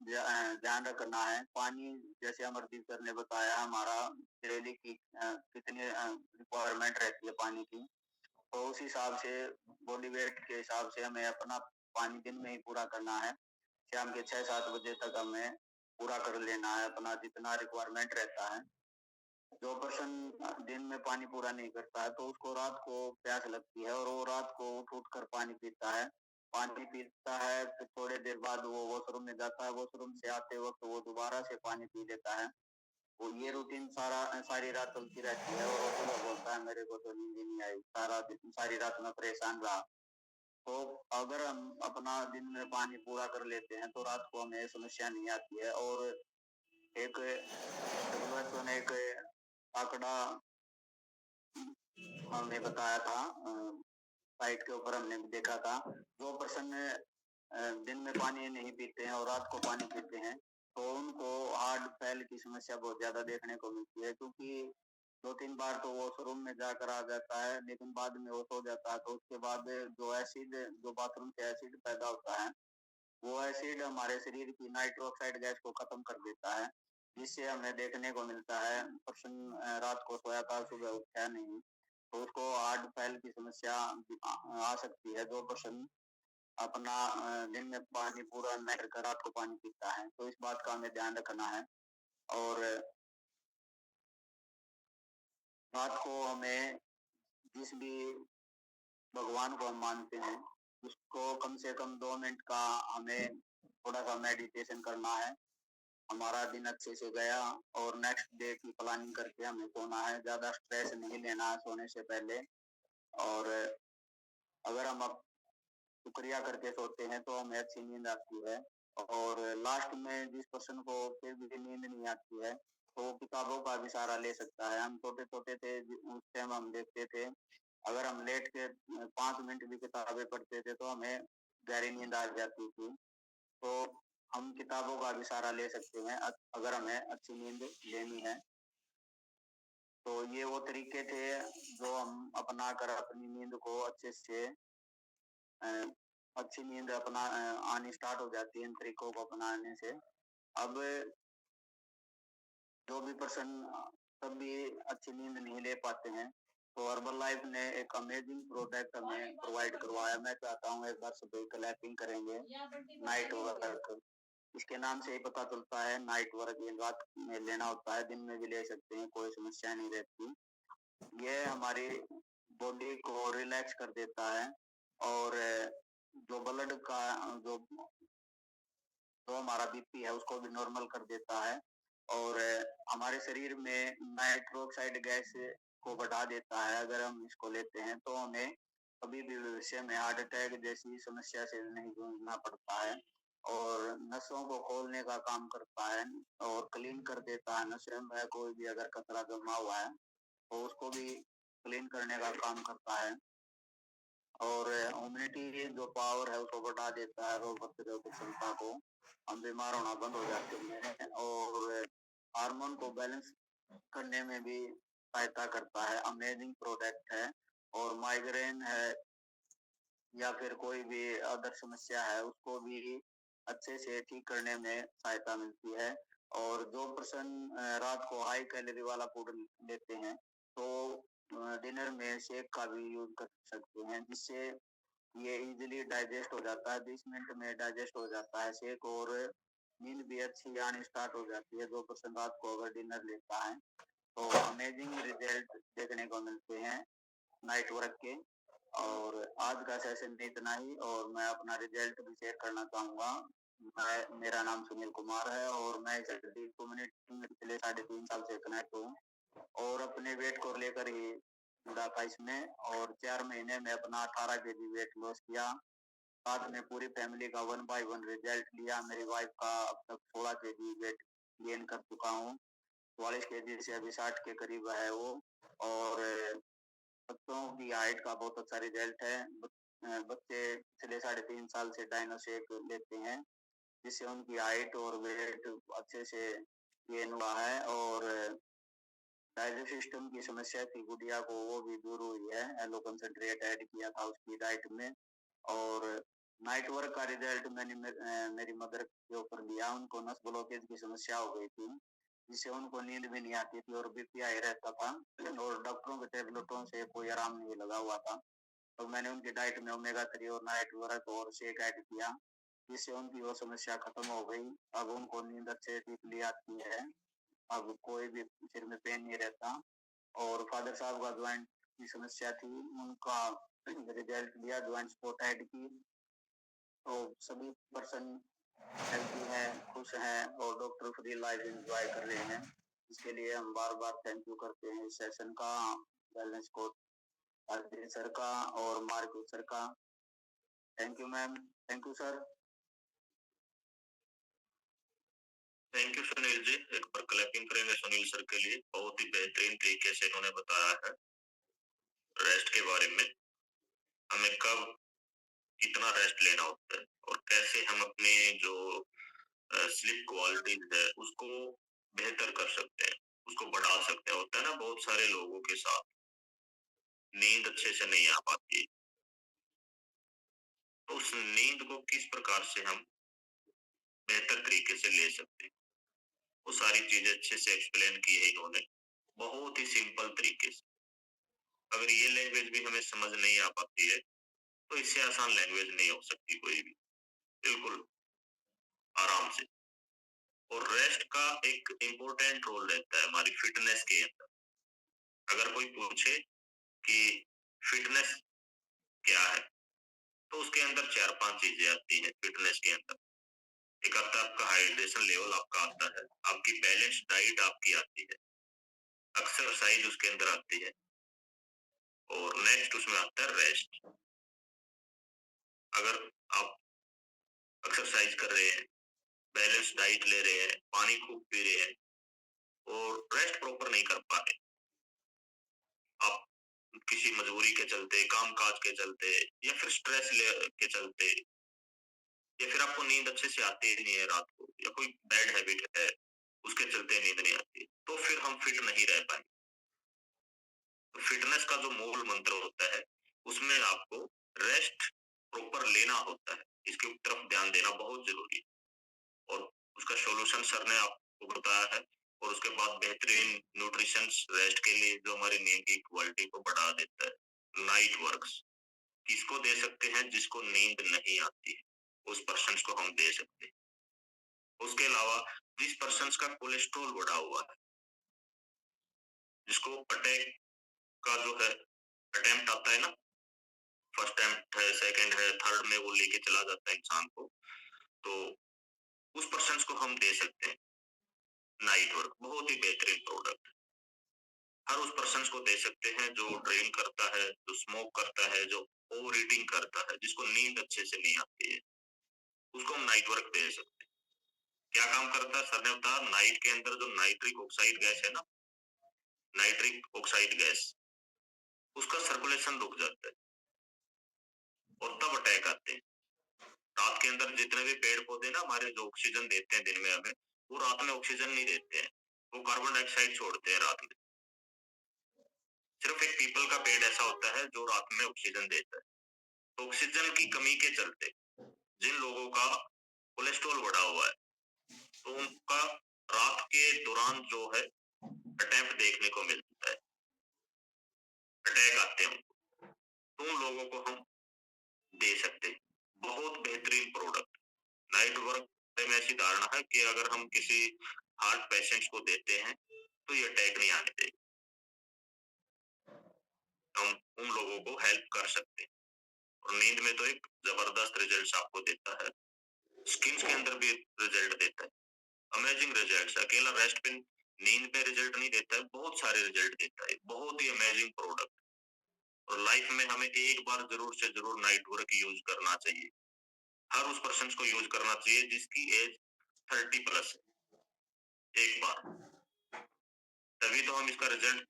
ध्यान रखना है। पानी जैसे अमरदीप सर ने बताया हमारा डेली की कितनी रिक्वायरमेंट रहती है पानी की। तो उस हिसाब से बॉडी वेट के हिसाब से हमें अपना पानी दिन में ही पूरा करना है। शाम के 6-7 बजे तक हमें पूरा कर लेना है अपना जितना रिक्वायरमेंट रहता है। जो पर्सन दिन में पानी पूरा नहीं करता है तो उसको रात को प्यास लगती है और वो रात को उठ कर पानी पीता है। पानी पीता है फिर थोड़ी देर बाद वो वॉशरूम में जाता है। वॉशरूम से आते वक्त वो दोबारा से पानी पी लेता है। वो ये रूटीन सारी रात चलती रहती है और वो सुबह बोलता है मेरे को तो नींद ही नहीं आई, सारी रात में परेशान रहा। तो अगर हम अपना दिन में पानी पूरा कर लेते हैं तो रात को हमें समस्या नहीं आती है। और एक ने एक आंकड़ा हमने बताया था साइट के ऊपर हमने देखा था। जो पर्सन दिन में पानी नहीं पीते हैं और रात को पानी पीते हैं तो उनको हार्ट फेल की समस्या बहुत ज्यादा देखने को मिलती है क्योंकि 2-3 बार तो वो शोरूम में जाकर आ जाता है लेकिन बाद में वो सो जाता है। तो उसके बाद जो बाथरूम से एसिड पैदा होता है वो एसिड हमारे शरीर की नाइट्रोक्साइड ऑक्साइड गैस को खत्म कर देता है जिससे हमें देखने को मिलता है पर्सन रात को सोया था सुबह उठा नहीं। तो उसको हार्ट फेल की समस्या आ सकती है। जो पर्सन अपना दिन में पानी पूरा नहीं कर रात को पानी पीता है तो इस बात का हमें ध्यान रखना है। और रात को हमें जिस भी भगवान को हम मानते हैं उसको कम से कम 2 मिनट का हमें थोड़ा सा मेडिटेशन करना है। हमारा दिन अच्छे से गया और नेक्स्ट डे की प्लानिंग करके हमें सोना है। ज़्यादा स्ट्रेस नहीं लेना है सोने से पहले। और अगर हम अब शुक्रिया करके सोते हैं तो हमें अच्छी नींद आती है। और लास्ट में जिस पर्सन को फिर भी नींद नहीं आती है तो वो किताबों का भी सहारा ले सकता है। हम छोटे छोटे थे उस टाइम हम देखते थे, अगर हम लेट के 5 मिनट भी किताबें पढ़ते थे तो हमें गहरी नींद आ जाती थी। तो हम किताबों का भी सहारा ले सकते हैं अगर हमें अच्छी नींद लेनी है। तो ये वो तरीके थे जो हम अपना कर अपनी नींद को अच्छे से अच्छी नींद आनी स्टार्ट हो जाती है इन तरीकों को अपनाने से। अब जो भी पर्सन तब भी अच्छी नींद नहीं ले पाते हैं तो हर्बल लाइफ ने एक अमेजिंग प्रोडक्ट हमें प्रोवाइड करवाया। मैं चाहता हूँ एक बार सब क्लैपिंग करेंगे। नाइट वर्क, इसके नाम से ही पता चलता है नाइट वर्क ये रात में लेना होता है, दिन में भी ले सकते हैं, कोई समस्या नहीं रहती। ये हमारी बॉडी को रिलैक्स कर देता है और जो ब्लड का जो जो हमारा बीपी है उसको भी नॉर्मल कर देता है और हमारे शरीर में नाइट्रोक्साइड ऑक्साइड गैस को बढ़ा देता है। अगर हम इसको लेते हैं तो हमें कभी भी भविष्य में हार्ट अटैक जैसी समस्या से नहीं जूझना पड़ता है और नसों को खोलने का काम करता है और क्लीन कर देता है। नसों में कोई भी अगर कचरा जमा हुआ है तो उसको भी क्लीन करने का काम करता है और इम्यूनिटी जो पावर है उसको बढ़ा देता है, रोग प्रतिरोधक क्षमता को। हम बीमार होना बंद हो जाते हैं और हार्मोन को बैलेंस करने में भी सहायता करता है। अमेजिंग प्रोडक्ट है और माइग्रेन है या फिर कोई भी अदर समस्या है उसको भी अच्छे से ठीक करने में सहायता मिलती है। और जो पर्सन रात को हाई कैलोरी वाला फूड लेते हैं तो डिनर में शेक का भी यूज कर सकते हैं जिससे ये इजीली डाइजेस्ट हो जाता है। 20 मिनट में डाइजेस्ट हो जाता है शेक और नींद भी अच्छी आनी स्टार्ट हो जाती है। 2% रात को अगर डिनर लेता है तो अमेजिंग रिजल्ट देखने को मिलते हैं नाइट वर्क के। और आज का सेशन इतना ही और मैं अपना रिजल्ट भी शेयर करना चाहूँगा। मेरा नाम सुनील कुमार है और मैं इस कम्युनिटी में पिछले 3.5 साल से कनेक्ट हूँ और अपने वेट को लेकर ही जुड़ा था इसमें और 4 महीने में अपना 18 केजी वेट लॉस किया। साथ में पूरी फैमिली का 1 बाय 1 रिजल्ट लिया। मेरी वाइफ का अब तक 16 केजी वेट गेन कर चुका हूँ। 44 केजी से अभी 60 के करीब है वो। और बच्चों की हाइट का बहुत अच्छा रिजल्ट है। बच्चे पिछले 3.5 साल से डायनोशेक लेते हैं जिससे उनकी हाइट और वेट अच्छे से गेन हुआ है और डाइजेस्टिव सिस्टम की समस्या थी गुड़िया को वो भी दूर हुई है। एलो कंसंट्रेट ऐड किया था उसकी डाइट में और नाइट वर्क का रिजल्ट मैंने मेरी मदर के ऊपर लिया। उनको नस ब्लॉकेज की समस्या हो गई थी जिससे उनको नींद भी नहीं आती थी और बीपी हाई रहता था और डॉक्टरों के टेबलेटों से कोई आराम नहीं लगा हुआ था। तो मैंने उनकी डाइट में ओमेगा 3 और नाइट वर्क और शेक ऐड किया जिससे उनकी वो समस्या खत्म हो गई। अब उनको नींद अच्छे डीपली आती है। अब कोई भी सिर में पेन नहीं रहता। और फादर साहब का ज्वाइंट की समस्या थी उनका रिजल्ट लिया ज्वाइंट सपोर्ट ऐड की तो सभी पर्सन हेल्थी हैं, खुश हैं और डॉक्टर फ्री लाइफ एंजॉय कर रहे हैं। इसके लिए हम बार बार थैंक यू करते हैं इस सेशन का, वेलनेस कोच सर का और मार्को सर का। Thank you ma'am, thank you sir. Thank you Sunil ji. एक बार क्लैपिंग करेंगे सुनील सर के लिए। बहुत ही बेहतरीन तरीके से इन्होंने बताया है रेस्ट के बारे में, हमें कब कितना रेस्ट लेना होता है और कैसे हम अपने जो स्लीप क्वालिटी है उसको बेहतर कर सकते हैं, उसको बढ़ा सकते हैं। होता है ना बहुत सारे लोगों के साथ नींद अच्छे से नहीं आ पाती, तो उस नींद को किस प्रकार से हम बेहतर तरीके से ले सकते हैं, वो सारी चीजें अच्छे से एक्सप्लेन की है इन्होंने बहुत ही सिंपल तरीके से। अगर ये लैंग्वेज भी हमें समझ नहीं आ पाती है तो इससे आसान लैंग्वेज नहीं हो सकती कोई भी, बिल्कुल आराम से। और रेस्ट का एक इम्पोर्टेंट रोल रहता है हमारी फिटनेस के अंदर। अगर कोई पूछे कि फिटनेस क्या है तो उसके अंदर 4-5 चीजें आती हैं फिटनेस के अंदर। एक आता है आपका हाइड्रेशन लेवल आपका आता है, आपकी बैलेंस डाइट आपकी आती है, एक्सरसाइज उसके अंदर आती है, और नेक्स्ट उसमें आता है रेस्ट। अगर आप एक्सरसाइज कर रहे हैं, बैलेंस डाइट ले रहे हैं, पानी खूब पी रहे हैं और रेस्ट प्रॉपर नहीं कर पा रहे, आप किसी मजबूरी के चलते, काम काज के चलते, या फिर स्ट्रेस ले के चलते, या फिर आपको नींद अच्छे से आती ही नहीं है रात को, या कोई बैड हैबिट है उसके चलते नींद नहीं आती, तो फिर हम फिट नहीं रह पाएंगे। तो फिटनेस का जो मूल मंत्र होता है, उसमें आपको रेस्ट प्रॉपर लेना होता है, इसके तरफ ध्यान देना बहुत जरूरी है। और उसका सॉल्यूशन सर ने आपको बताया है। और उसके बाद बेहतरीन न्यूट्रिशन रेस्ट के लिए जो हमारी नींद की क्वालिटी को बढ़ा देता है, नाइट वर्क्स किसको दे सकते हैं? जिसको नींद नहीं आती है, उस पर्सन को हम दे सकते हैं। उसके अलावा जिस पर्सन का कोलेस्ट्रॉल बढ़ा हुआ है, जिसको अटैक का जो है अटेम्प्ट आता है ना, फर्स्ट अटेम्प्ट है, सेकंड है, थर्ड में वो लेके चला जाता है इंसान को, तो उस पर्सन को हम दे सकते हैं नाइट वर्क, बहुत ही बेहतरीन प्रोडक्ट। हर उस पर्सन को दे सकते हैं जो ड्रिंक करता है, जो स्मोक करता है, जो ओवर ईटिंग करता है, जिसको नींद अच्छे से नहीं आती है, उसको हम नाइट वर्क दे सकते हैं। क्या काम करता है सर ने बताया? नाइट के अंदर जो नाइट्रिक ऑक्साइड गैस है ना, नाइट्रिक ऑक्साइड गैस, उसका सर्कुलेशन रुक जाता है और तब अटैक आते हैं। रात के अंदर जितने भी पेड़ पौधे ना हमारे जो ऑक्सीजन देते हैं दिन में हमें, वो रात में ऑक्सीजन नहीं देते हैं, वो कार्बन डाइऑक्साइड छोड़ते हैं रात में। सिर्फ एक पीपल का पेड़ ऐसा होता है जो रात में ऑक्सीजन देता है। तो ऑक्सीजन की कमी के चलते जिन लोगों का कोलेस्ट्रॉल बढ़ा हुआ है, तो उनका रात के दौरान जो है अटैम्प्ट देखने को मिलता है, अटैक आते हैं उनको, तो उन लोगों को हम दे सकते हैं। बहुत बेहतरीन प्रोडक्ट नाइट वर्क में ऐसी धारणा है कि अगर हम किसी हार्ट पेशेंट्स को देते हैं तो ये अटैक नहीं आने देगा, हम उन लोगों को हेल्प कर सकते हैं। और नींद में तो एक जबरदस्त रिजल्ट आपको देता है, स्किन के अंदर भी रिजल्ट देता है, अमेजिंग रिजल्ट। अकेला रेस्ट पे नींद में रिजल्ट नहीं देता है, बहुत सारे रिजल्ट देता है, बहुत ही अमेजिंग प्रोडक्ट। और लाइफ में हमें एक बार जरूर से जरूर नाइट वर्क यूज करना चाहिए, हर उस पर्सन को यूज करना चाहिए जिसकी एज 30+ है, एक बार, तभी तो हम इसका रिजल्ट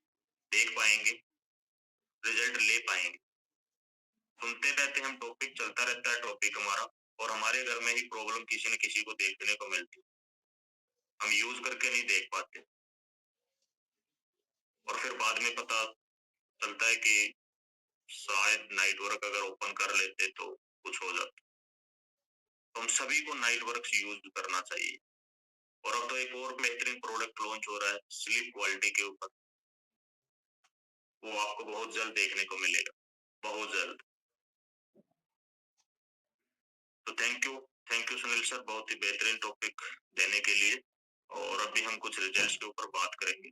देख पाएंगे, रिजल्ट ले पाएंगे। सुनते रहते हम, टॉपिक चलता रहता है टॉपिक हमारा, और हमारे घर में ही प्रॉब्लम किसी न किसी को देखने को मिलती, हम यूज करके नहीं देख पाते, और फिर बाद में पता चलता है कि शायद नाइट वर्क अगर ओपन कर लेते तो कुछ हो जाता। तो हम सभी को नाइट वर्क यूज करना चाहिए। और अब तो एक और बेहतरीन प्रोडक्ट लॉन्च हो रहा है स्लीप क्वालिटी के ऊपर, वो आपको बहुत जल्द देखने को मिलेगा, बहुत जल्द। तो थैंक यू सुनील सर, बहुत ही बेहतरीन टॉपिक देने के लिए। और अभी हम कुछ रिजल्ट्स के ऊपर बात करेंगे।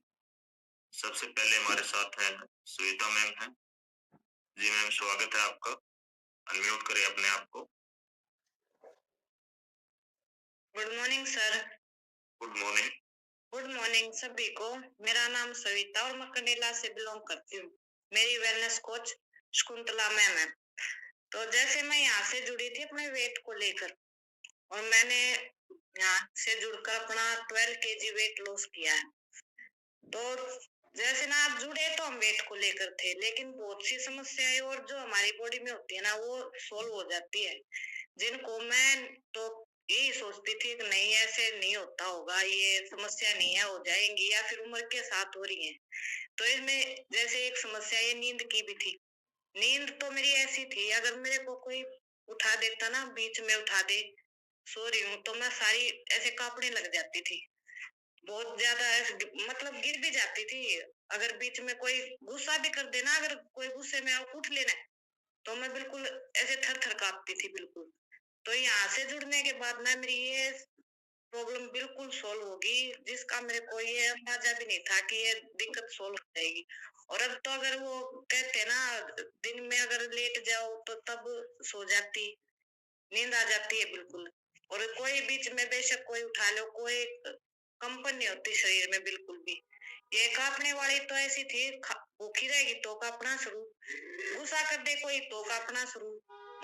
सबसे पहले हमारे साथ हैं श्वेता मैम हैं। जी मैम, स्वागत है आपका, अनम्यूट करें अपने आप को। Good morning sir. Good morning. Good morning सभी को। मेरा नाम सविता और मैं कनेला से बिलोंग करती हूँ। मेरी वेलनेस कोच शकुंतला मैम है। तो जैसे मैं यहाँ से जुड़ी थी अपने वेट को लेकर, और मैंने यहाँ से जुड़कर अपना 12 kg वेट लॉस किया है। तो जैसे ना आप जुड़े तो हम वेट को लेकर थे, लेकिन बहुत सी समस्याएं और जो हमारी बॉडी में होती है ना, वो सोल्व हो जाती है, जिनको मैं तो यही सोचती थी कि नहीं ऐसे नहीं होता होगा, ये समस्या नहीं है, हो जाएंगी, या फिर उम्र के साथ हो रही है। तो इसमें जैसे एक समस्या ये नींद की भी थी। नींद तो मेरी ऐसी थी, अगर मेरे को कोई उठा देता ना, बीच में उठा दे, सो रही हूँ, तो मैं सारी ऐसे कांपने लग जाती थी, बहुत ज्यादा मतलब गिर भी जाती थी। अगर बीच में कोई गुस्सा भी कर देना, अगर कोई गुस्से में आप उठ लेना, तो मैं बिल्कुल ऐसे थर थर कांपती थी बिल्कुल। तो यहाँ से जुड़ने के बाद ना मेरी ये प्रॉब्लम बिल्कुल सोल्व होगी, जिसका मेरे को ये अंदाजा भी नहीं था कि ये दिक्कत सोल्व हो जाएगी। और अब तो अगर वो कहते ना, दिन में अगर लेट जाओ तो तब सो जाती, नींद आ जाती है बिल्कुल। और कोई बीच में बेशक कोई उठा लो, कोई कंपन नहीं होती शरीर में बिल्कुल भी। ये कांपने वाली तो ऐसी थी, भूखी रहेगी तो कांपना शुरू, गुस्सा कर दे कोई तो कांपना शुरू,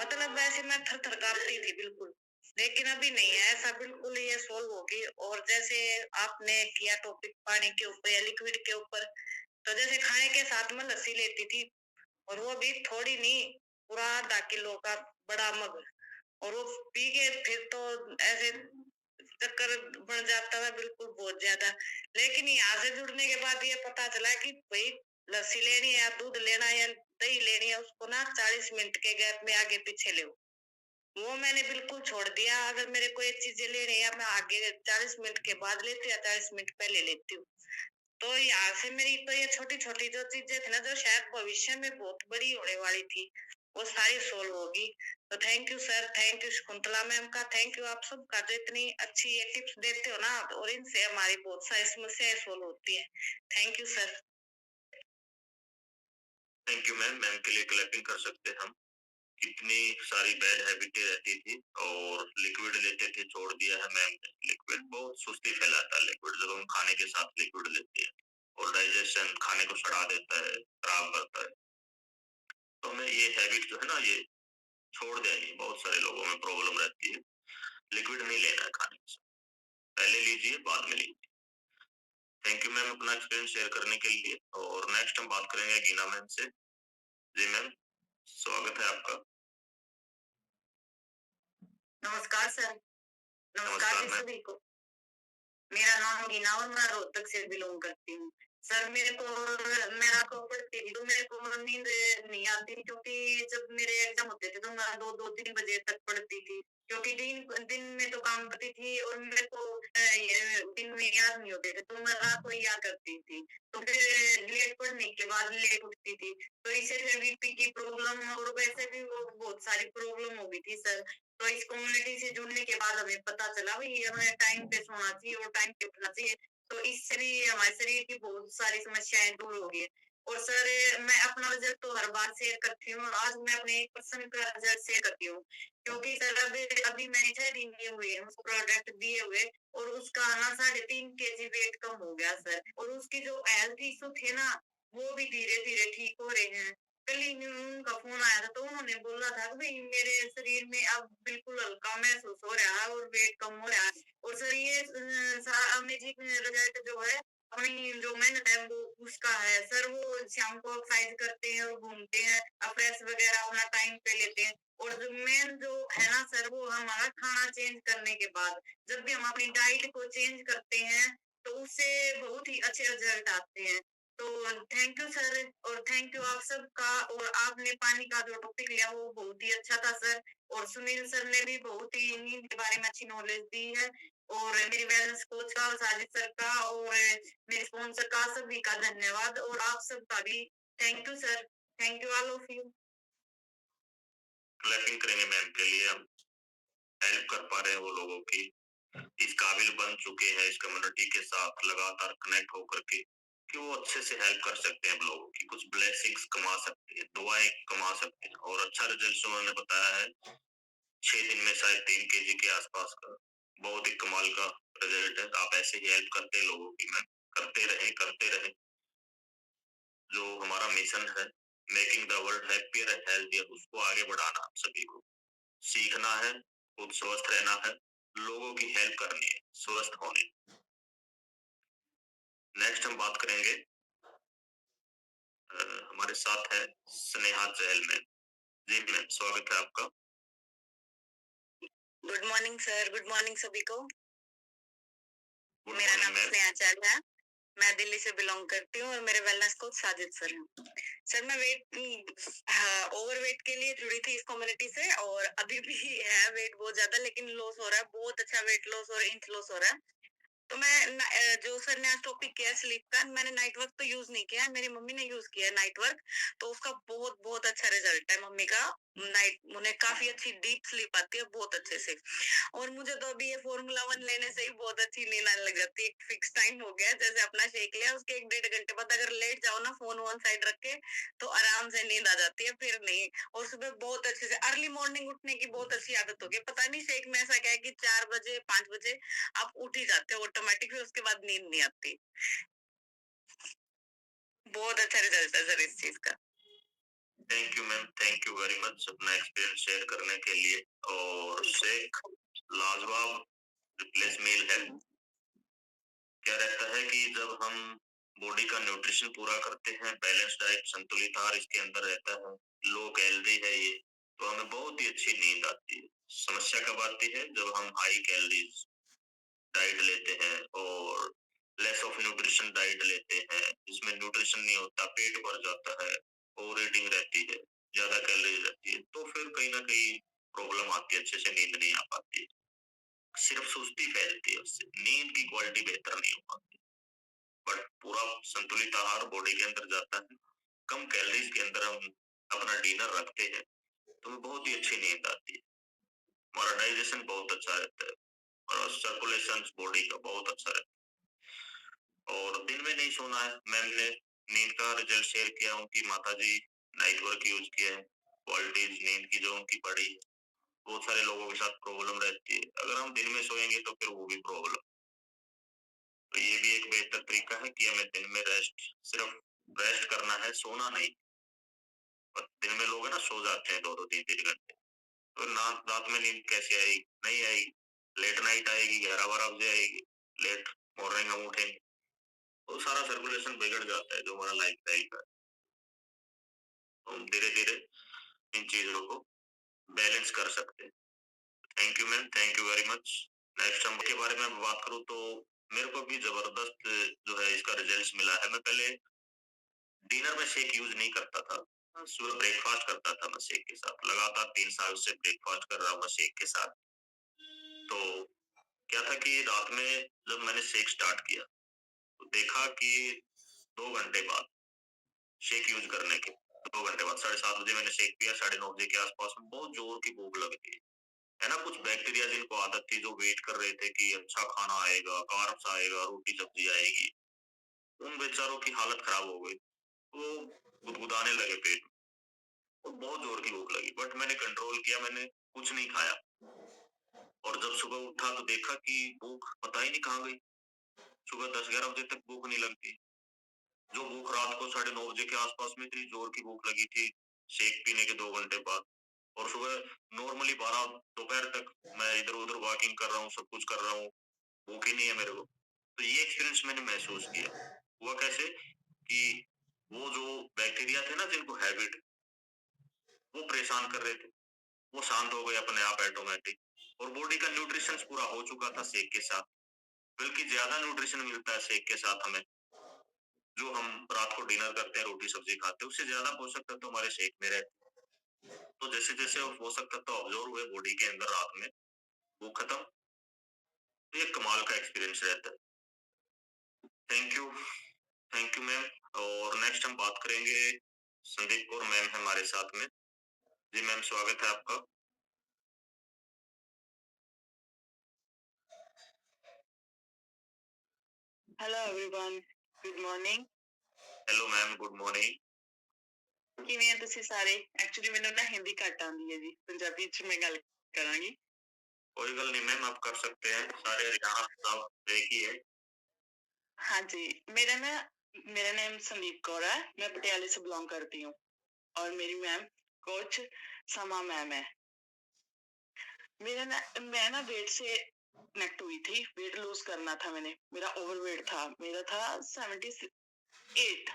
मतलब वैसे मैं थर थर कांपती थी बिल्कुल। लेकिन अभी नहीं है ऐसा, बिल्कुल ये सोल्व होगी। और जैसे आपने किया टॉपिक पानी के ऊपर या लिक्विड के ऊपर, तो जैसे खाने के साथ में लस्सी लेती थी, और वो भी थोड़ी नहीं, पूरा आधा किलो का बड़ा मग, और वो पी के फिर तो ऐसे चक्कर बढ़ जाता था बिल्कुल बहुत ज्यादा। लेकिन यहाँ से जुड़ने के बाद ये पता चला कि भाई लस्सी लेनी है या दूध लेना है या दही लेनी है, उसको ना 40 मिनट के गैप में आगे पीछे ले, वो मैंने बिल्कुल छोड़ दिया। अगर मेरे को ये चीजें लेनी है, या मैं आगे 40 मिनट के बाद लेती हूँ या 40 मिनट पहले लेती हूँ। तो यहाँ से मेरी तो ये छोटी छोटी जो चीजें थी ना, जो शायद भविष्य में बहुत बड़ी होने वाली थी, वो सारी सोल्व होगी। तो thank you sir, thank you Shakuntala ma'am का, थैंक यू आप सबका जो इतनी अच्छी ये टिप्स देते हो ना, और इनसे हमारी बहुत सारी समस्याएं सोल्व होती है। Thank you sir. Thank you ma'am. Ma'am के लिए क्लैपिंग कर सकते हैं हम। इतनी सारी बैड हैबिटें रहती थी और लिक्विड लेते थे, छोड़ दिया है मैम ने। लिक्विड बहुत सुस्ती फैलाता है लिक्विड, जब हम खाने के साथ लिक्विड लेते हैं, और डाइजेशन खाने को सड़ा देता है, खराब करता है। तो हमें ये हैबिट जो है ना, ये छोड़ देनी। बहुत सारे लोगों में प्रॉब्लम रहती है, लिक्विड नहीं लेना है खाने के साथ, पहले लीजिए बाद में लीजिए। थैंक यू मैम अपना एक्सपीरियंस शेयर करने के लिए। और नेक्स्ट हम बात करेंगे गीना मैम से। जी मैम, स्वागत है आपका। नमस्कार सर। नमस्कार नमस्कार जी मैम। सभी को। मेरा नाम गीना और मैं रोहतक से बिलोंग करती हूँ। सर मेरे को, मैं आपको पढ़ती थी तो मेरे को नींद नहीं आती थी, क्योंकि जब मेरे एग्जाम होते थे तो मैं 2-2-3 बजे तक पढ़ती थी, क्योंकि दिन दिन में तो काम करती थी और मेरे को दिन में याद नहीं होते थे, तो मैं रात को याद करती थी। तो फिर लेट पढ़ने के बाद लेट उठती थी, तो इससे फिर बीपी की प्रॉब्लम और वैसे भी वो बहुत सारी प्रॉब्लम हो गई थी सर। तो इस कम्युनिटी से जुड़ने के बाद हमें पता चला भाई हमें टाइम पे सोना चाहिए और टाइम पे उठना चाहिए, तो इससे भी हमारे शरीर की बहुत सारी समस्याएं दूर हो गई। और सर मैं अपना रिजल्ट तो हर बार शेयर करती हूँ, आज मैं अपने 1% का रिजल्ट शेयर करती हूँ, क्योंकि सर अभी अभी मैंने 6 दिन दिए हुए हैं उसको प्रोडक्ट दिए हुए, और उसका ना 3.5 kg वेट कम हो गया सर, और उसकी जो हेल्थ इशू थे ना, वो भी धीरे धीरे ठीक हो रहे हैं। कल ही उनका फोन आया था तो उन्होंने बोला था कि भाई मेरे शरीर में अब बिल्कुल हल्का महसूस हो रहा है और वेट कम हो रहा है। और सर ये अमेजिंग रिजल्ट जो है अपनी जो मेहनत है वो उसका है सर। वो शाम को एक्सरसाइज करते हैं और घूमते हैं, फ्रेश वगैरह अपना टाइम पे लेते हैं। और जो मेन जो है ना सर, वो हमारा खाना चेंज करने के बाद, जब भी हम अपनी डाइट को चेंज करते हैं तो उससे बहुत ही अच्छे रिजल्ट आते हैं। तो थैंक यू सर, और थैंक यू आप सबका। और आपने पानी का जो टॉपिक लिया वो बहुत ही अच्छा था सर, और सुनील सर ने भी बहुत ही नींद के बारे में अच्छी नॉलेज दी है। और मेरी वेलनेस कोच का, साजिद सर का और मेरे स्पॉन्सर का, सभी का धन्यवाद, और आप सबका भी thank you sir. Thank you all of you. Clapping करेंगे मैम के लिए। हम हेल्प कर पा रहे हैं वो लोगों की, इस काबिल बन चुके हैं इस कम्युनिटी के साथ लगातार कनेक्ट होकर के, कि वो अच्छे से हेल्प कर सकते हैं लोगों की, कुछ ब्लेसिंग्स कमा सकते हैं, दुआएं कमा सकते हैं। और अच्छा रिजल्ट उन्होंने बताया है, 6 दिन में शायद 3 kg के आसपास का, बहुत ही कमाल का रिजल्ट है। आप ऐसे ही हेल्प करते हैं लोगों की मैम, करते रहें करते रहें। जो हमारा मिशन है, making the world happier and healthier, उसको आगे बढ़ाना हम सभी को सीखना है, खुद स्वस्थ रहना है, लोगों की हेल्प करनी है स्वस्थ होने। नेक्स्ट हम बात करेंगे, हमारे साथ है स्नेहा चहल मैम। जी मैम, स्वागत है आपका। Good morning sir, good morning सभी को। गुड मेरा मॉर्निंग नाम मैम। स्नेहा चहल है, मैं दिल्ली से बिलोंग करती हूँ, और मेरे वेलनेस कोच साजिद सर हैं। सर मैं ओवरवेट के लिए जुड़ी थी इस कम्युनिटी से, और अभी भी है वेट बहुत ज्यादा, लेकिन लॉस हो रहा है, बहुत अच्छा वेट लॉस और इंच लॉस हो रहा है। तो मैं जो सर ने आज टॉपिक किया स्लीप का, मैंने नाइट वर्क तो यूज नहीं किया है, मेरी मम्मी ने यूज किया है नाइट वर्क, तो उसका बहुत बहुत अच्छा रिजल्ट है मम्मी का। नाइट उन्हें काफी अच्छी डीप स्लीप आती है बहुत अच्छे से। और मुझे तो अभी ये फॉर्मूला वन लेने से ही बहुत अच्छी नींद आने लग जाती है। एक फिक्स टाइम हो गया है, जैसे अपना शेक लिया उसके 1 डेढ़ घंटे बाद अगर लेट जाओ ना फोन वन साइड रख के, तो आराम से नींद आ जाती है, फिर नहीं। और सुबह बहुत अच्छे से अर्ली मॉर्निंग उठने की बहुत अच्छी आदत हो गई। पता नहीं शेक में ऐसा क्या है कि 4 बजे 5 बजे आप उठ ही जाते हो ऑटोमेटिक, फिर उसके बाद नींद नहीं आती। बहुत अच्छा रिजल्ट है सर इस चीज का। Thank you ma'am, thank you very much अपना एक्सपीरियंस शेयर करने के लिए। और शेक लाजवाब रिप्लेस मील है। क्या रहता है कि जब हम बॉडी का न्यूट्रिशन पूरा करते हैं, बैलेंस डाइट संतुलित आहार इसके अंदर रहता है, लो कैलोरी है ये, तो हमें बहुत ही अच्छी नींद आती है। समस्या कब आती है? जब हम हाई कैलोरीज डाइट लेते हैं और लेस ऑफ न्यूट्रिशन डाइट लेते हैं, जिसमें न्यूट्रिशन नहीं होता, पेट भर जाता है, ओवर ईटिंग रहती है, ज्यादा कैलोरी रहती है, तो फिर कहीं ना कहीं प्रॉब्लम आती है, अच्छे से नींद नहीं आ पाती, सिर्फ सुस्ती फैलती है, उससे नींद की क्वालिटी बेहतर नहीं हो पाती। बट पूरा संतुलित आहार बॉडी के अंदर जाता है, कम कैलोरीज के अंदर हम अपना डिनर रखते हैं, तो हमें बहुत ही अच्छी नींद आती है, हमारा डाइजेशन बहुत अच्छा रहता है और सर्कुलेशन बॉडी का बहुत अच्छा रहता है। और दिन में नहीं सोना है, मैम ने नींद का रिजल्ट शेयर किया, उनकी माता जी नाइट वर्क यूज किया है, क्वालिटीज नींद की जो उनकी पड़ी है, बहुत सारे लोगों के साथ प्रॉब्लम रहती है, अगर हम दिन में सोएंगे तो फिर वो भी प्रॉब्लम। तो ये भी एक बेहतर तरीका है कि हमें दिन में सिर्फ रेस्ट करना है, सोना नहीं। और दिन में लोग है ना सो जाते हैं 2-2 3-3 घंटे, तो ना रात में नींद कैसे आएगी? नहीं आएगी, लेट नाइट आएगी, 11-12 बजे आएगी, लेट मॉर्निंग हम उठेंगे, तो सारा सर्कुलेशन बिगड़ जाता है जो हमारा लाइफ स्टाइल का है। तो हम धीरे धीरे इन चीजों को बैलेंस कर सकते हैं। Thank you ma'am, thank you very much. Next हम के बारे में बात करूँ तो मेरे को भी जबरदस्त जो है इसका रिजल्ट मिला है। मैं पहले डिनर में शेक यूज नहीं करता था, सुबह ब्रेकफास्ट करता था मैं शेक के साथ, लगातार 3 साल से ब्रेकफास्ट कर रहा हूँ मैं शेक के साथ। तो क्या था कि रात में जब मैंने शेक स्टार्ट किया तो देखा कि 2 घंटे बाद शेक यूज करने के 2 घंटे बाद 7:30 बजे मैंने शेक पिया, 9:30 बजे के आसपास में बहुत जोर की भूख लगी है ना। कुछ बैक्टीरिया जिनको आदत थी, जो वेट कर रहे थे कि अच्छा खाना आएगा, कार्ब्स आएगा, रोटी सब्जी आएगी, उन बेचारों की हालत खराब हो गई, वो गुदगुदाने लगे पेट में और बहुत जोर की भूख लगी। बट मैंने कंट्रोल किया, मैंने कुछ नहीं खाया, और जब सुबह उठा तो देखा कि भूख पता ही नहीं कहाँ गई। सुबह 10-11 बजे तक भूख नहीं लगती, जो भूख रात को 9:30 बजे के आसपास में इतनी जोर की भूख लगी थी शेक पीने के 2 घंटे बाद, और सुबह नॉर्मली 12 दोपहर तक मैं इधर उधर वॉकिंग कर रहा हूँ, सब कुछ कर रहा हूँ, भूख ही नहीं है मेरे को। तो ये एक्सपीरियंस मैंने महसूस किया। हुआ कैसे कि वो जो बैक्टीरिया थे ना जिनको हैबिट, वो परेशान कर रहे थे, वो शांत हो गए अपने आप ऑटोमेटिक, और बॉडी का न्यूट्रिशन पूरा हो चुका था शेक के साथ। बल्कि ज्यादा न्यूट्रिशन मिलता है शेक के साथ हमें, जो हम रात को डिनर करते हैं, रोटी सब्जी खाते हैं, उससे ज्यादा पोषक तत्व हमारे शेक में रहते हैं। तो जैसे जैसे वो पोषक तत्व ऑब्जॉर्व हुए बॉडी के अंदर रात में, वो खत्म। तो ये कमाल का एक्सपीरियंस रहता है। Thank you ma'am. और नेक्स्ट हम बात करेंगे, संदीप कौर मैम हमारे साथ में। जी मैम, स्वागत है आपका। Hello everyone, good morning. Hello ma'am, good morning. ਕਿਵੇਂ ਆ ਤੁਸੀਂ ਸਾਰੇ? ਐਕਚੁਅਲੀ ਮੈਨੂੰ ਨਾ ਹਿੰਦੀ ਘੱਟ ਆਉਂਦੀ ਹੈ ਜੀ, ਪੰਜਾਬੀ ਚ ਮੈਂ ਗੱਲ ਕਰਾਂਗੀ। कोई गल नहीं मैम, आप कर सकते हैं, सारे हरियाणा सब एक ही है। हाँ जी, मेरा नाम संदीप कौर है, मैं पटियाले से बिलोंग करती हूँ और मेरी मैम कोच समा मैम है। मैं ना वेट से कनेक्ट हुई थी, वेट लूज करना था मैंने, मेरा ओवरवेट था, मेरा था 78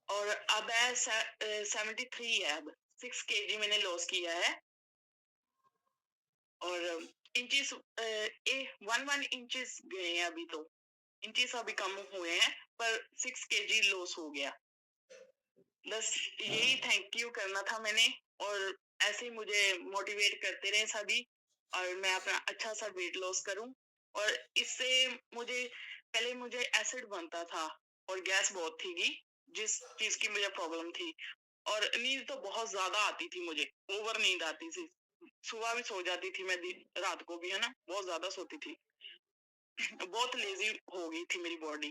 और अब है 73 है, अब 6 kg मैंने लॉस किया है। और इंचेस 1 इंचेस गए हैं अभी, तो इंचेस अभी कम हुए हैं, पर 6 kg लॉस हो गया। बस यही थैंक यू करना था मैंने, और ऐसे ही मुझे मोटिवेट करते रहे सभी, और मैं अपना अच्छा सा वेट लॉस करूं। और इससे पहले मुझे एसिड बनता था और गैस बहुत थी, जिस चीज की मुझे प्रॉब्लम थी, और नींद तो बहुत ज्यादा आती थी मुझे, ओवर नींद आती थी, सुबह भी सो जाती थी मैं, रात को भी, है ना, बहुत ज्यादा सोती थी। बहुत लेजी हो गई थी मेरी बॉडी।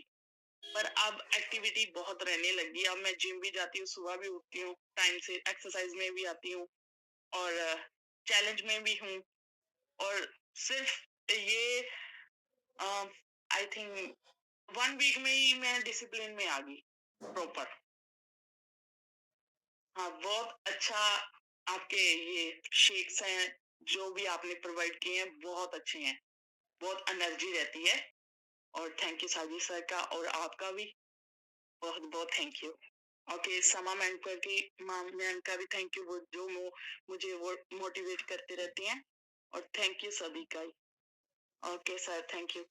पर अब एक्टिविटी बहुत रहने लगी, अब मैं जिम भी जाती हूँ, सुबह भी उठती हूँ टाइम से, एक्सरसाइज में भी आती हूँ और चैलेंज में भी हूँ। और सिर्फ ये आई थिंक 1 वीक में ही मैं डिसिप्लिन में आ गई प्रॉपर। हाँ, बहुत अच्छा। आपके ये शेक्स हैं जो भी आपने प्रोवाइड किए हैं, बहुत अच्छे हैं, बहुत एनर्जी रहती है। और थैंक यू साजिद सर का, और आपका भी बहुत बहुत थैंक यू। ओके, समा मैम का भी थैंक यू, वो जो मुझे वो मोटिवेट करते रहती हैं। और थैंक यू सभी का। Okay sir, thank you.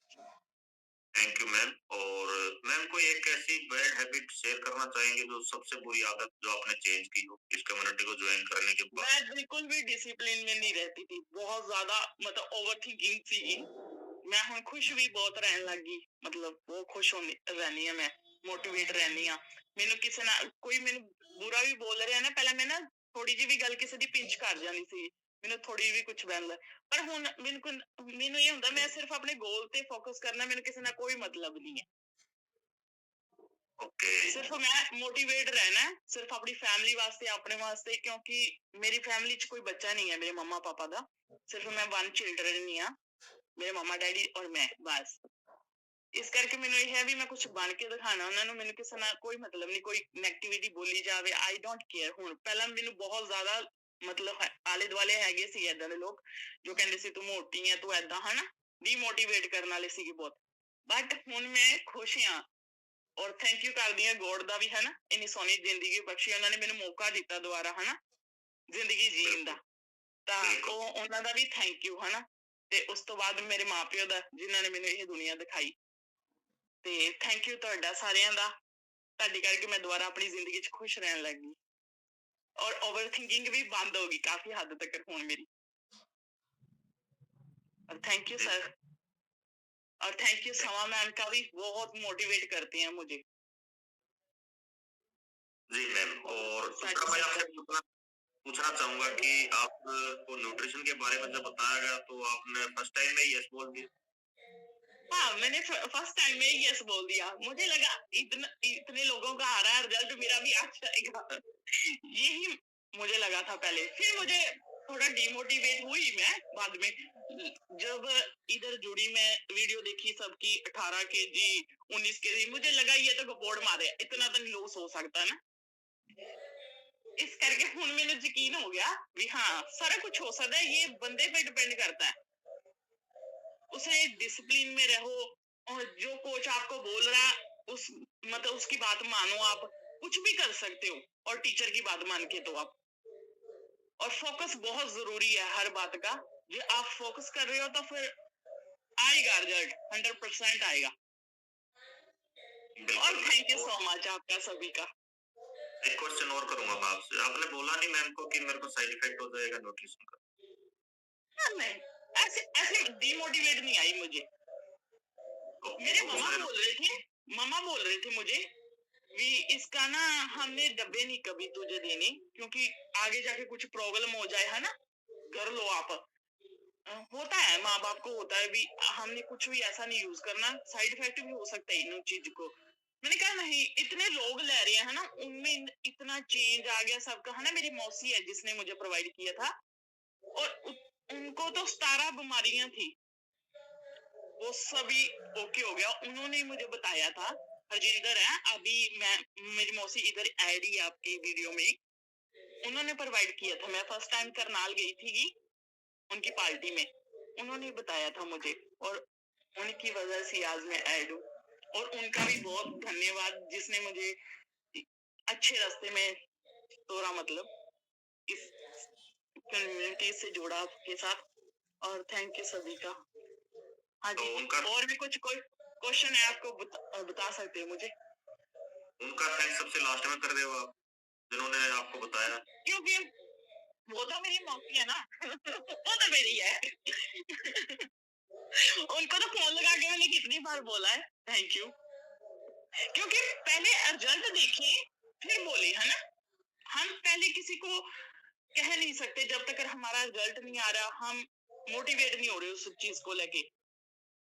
Thank you ma'am. और मैम कोई एक ऐसी बैड हैबिट शेयर करना चाहेंगे जो सबसे बुरी आदत जो आपने चेंज की हो इस कम्युनिटी को ज्वाइन करने के बाद? मैं बिल्कुल भी डिसिप्लिन में नहीं रहती थी, बहुत ज्यादा, मतलब ओवर थिंकिंग थी। मैं हूँ खुश भी बहुत रहने लगी, मतलब वो खुश होनी रहनी है, मैं मोटिवेट रहनी है। मैंने किसी ना कोई मैंने बुरा भी बोल रहे हैं ना, पहले मैं ना थोड़ी जी भी गल किसी दी पिंच कर जानी सी, मैंने थोड़ी भी कुछ बहन, पर हुन मैनू ये हुंदा मैं सिर्फ अपने गोल ते फोकस करना, मैंने किसी ना कोई मतलब नहीं है। सिर्फ मैं मोटिवेट रहना है, सिर्फ अपनी फैमिली वास्ते, अपने वास्ते, क्योंकि मेरी फैमिली च कोई बच्चा नहीं है मेरे मम्मा पापा दा, सिर्फ मैं 1 चिल्ड्रन ही हाँ, मेरे मम्मा डैडी और मैं, बस। इस करके मैंने ये है भी मैं कुछ बन के दिखाना उन्होंने, मैंने किसी ना कोई मतलब नहीं, कोई नेगेटिविटी बोली जावे, आई डोंट केयर। हुण पहला मैंने बहुत ज्यादा मतलब आले दुआले हैगे सी इदां दे लोग जो कहंदे सी तू मोटी है, तू ऐदां, है ना, डीमोटिवेट करने वाले सी बहुत। बट हुण मैं खुश हाँ, और थैंक यू करदी हां गॉड दा भी, है ना, इन्नी सोहनी जिंदगी बख्शी, उन्होंने मैंने मौका दिता दोबारा, है ना, जिंदगी जीण दा, ਤਾਂ ਉਹ ਉਹਨਾਂ ਦਾ ਵੀ ਥੈਂਕ ਯੂ, ਹਨਾ। ਤੇ ਉਸ ਤੋਂ ਬਾਅਦ ਮੇਰੇ ਮਾਪਿਓ ਦਾ, ਜਿਨ੍ਹਾਂ ਨੇ ਮੈਨੂੰ ਇਹ ਦੁਨੀਆ ਦਿਖਾਈ। ਤੇ ਥੈਂਕ ਯੂ ਤੁਹਾਡਾ ਸਾਰਿਆਂ ਦਾ, ਤੁਹਾਡੇ ਕਰਕੇ ਮੈਂ ਦੁਬਾਰਾ ਆਪਣੀ ਜ਼ਿੰਦਗੀ 'ਚ ਖੁਸ਼ ਰਹਿਣ ਲੱਗੀ, ਔਰ ਓਵਰ ਥਿੰਕਿੰਗ ਵੀ ਬੰਦ ਹੋ ਗਈ ਕਾਫੀ ਹੱਦ ਤੱਕ ਹੁਣ ਮੇਰੀ। और थैंक यू सर, और थैंक यू समा मैम का भी, बहुत मोटिवेट करते हैं मुझे। जी मैम। और दूसरा मैं आपसे पूछना चाहूंगा कि आपको न्यूट्रिशन के बारे में जब बताया गया तो आपने फर्स्ट टाइम में यस बोल दिया? हाँ, मैंने फर्स्ट टाइम में यस बोल दिया, मुझे लगा इतने लोगों का आ रहा है रिजल्ट, मेरा भी आ जाएगा। यही मुझे लगा था पहले, फिर मुझे थोड़ा डिमोटिवेट हुई मैं बाद में, जब इधर जुड़ी, मैं वीडियो देखी सबकी 18 केजी 19 केजी, मुझे लगा ये तो गपोड़ मारे, इतना तो नहीं लॉस हो सकता ना। इस करके हुन मैंने यकीन हो गया भी हाँ, सारा कुछ हो सकता है, ये बंदे पे डिपेंड करता है। उसे डिसिप्लिन में रहो, और जो कोच आपको बोल रहा उस मतलब उसकी बात मानो, आप कुछ भी कर सकते हो, और टीचर की बात मान के तो आप, और फोकस बहुत जरूरी है हर बात का। जो आप फोकस कर रहे हो तो फिर आएगा रिजल्ट, 100% आएगा। और थैंक यू सो मच आपका सभी का। एक क्वेश्चन और करूंगा मैं आपसे, आपने बोला नहीं मैम को कि मेरे को साइड इफेक्ट हो जाएगा न्यूट्रिशन का? नहीं, ऐसे ऐसे डीमोटिवेट नहीं आई मुझे। मेरे मामा बोल रहे थे मुझे भी इसका ना हमने डब्बे नहीं कभी तुझे देने, क्योंकि आगे जाके कुछ प्रॉब्लम हो जाए, है ना, कर लो आप। होता है, माँ बाप को होता है भी, हमने कुछ भी ऐसा नहीं यूज करना, साइड इफेक्ट भी हो सकता है इन चीज को। मैंने कहा नहीं, इतने लोग ले रहे हैं, है ना, उनमें इतना चेंज आ गया सबका, है ना। मेरी मौसी है जिसने मुझे प्रोवाइड किया था, और उनको तो 17 बीमारियां थी, वो सभी ओके हो गया। उन्होंने मुझे बताया था, हरजिंदर है अभी, मैं मेरी मौसी इधर ऐड ही आपकी वीडियो में, उन्होंने प्रोवाइड किया था। मैं फर्स्ट टाइम करनाल गई थी उनकी पार्टी में, उन्होंने बताया था मुझे, और उनकी वजह से आज मैं ऐड हूँ। और उनका भी बहुत धन्यवाद जिसने मुझे अच्छे रास्ते में तोड़ा, मतलब इस कम्युनिटी से जोड़ा के साथ। और थैंक यू सभी का। हाँ जी, और भी कुछ कोई क्वेश्चन है आपको बता सकते हैं मुझे? उनका थैंक्स सबसे लास्ट में कर रहे हो आप, जिन्होंने आपको बताया? क्योंकि वो तो मेरी मौसी है ना वो तो मेरी है उनको तो फोन लगा के मैंने कितनी बार बोला है थैंक यू, क्योंकि पहले रिजल्ट देखे फिर बोले, है ना। हम पहले किसी को कह नहीं सकते जब तक हमारा रिजल्ट नहीं आ रहा, हम मोटिवेट नहीं हो रहे उस चीज को लेके।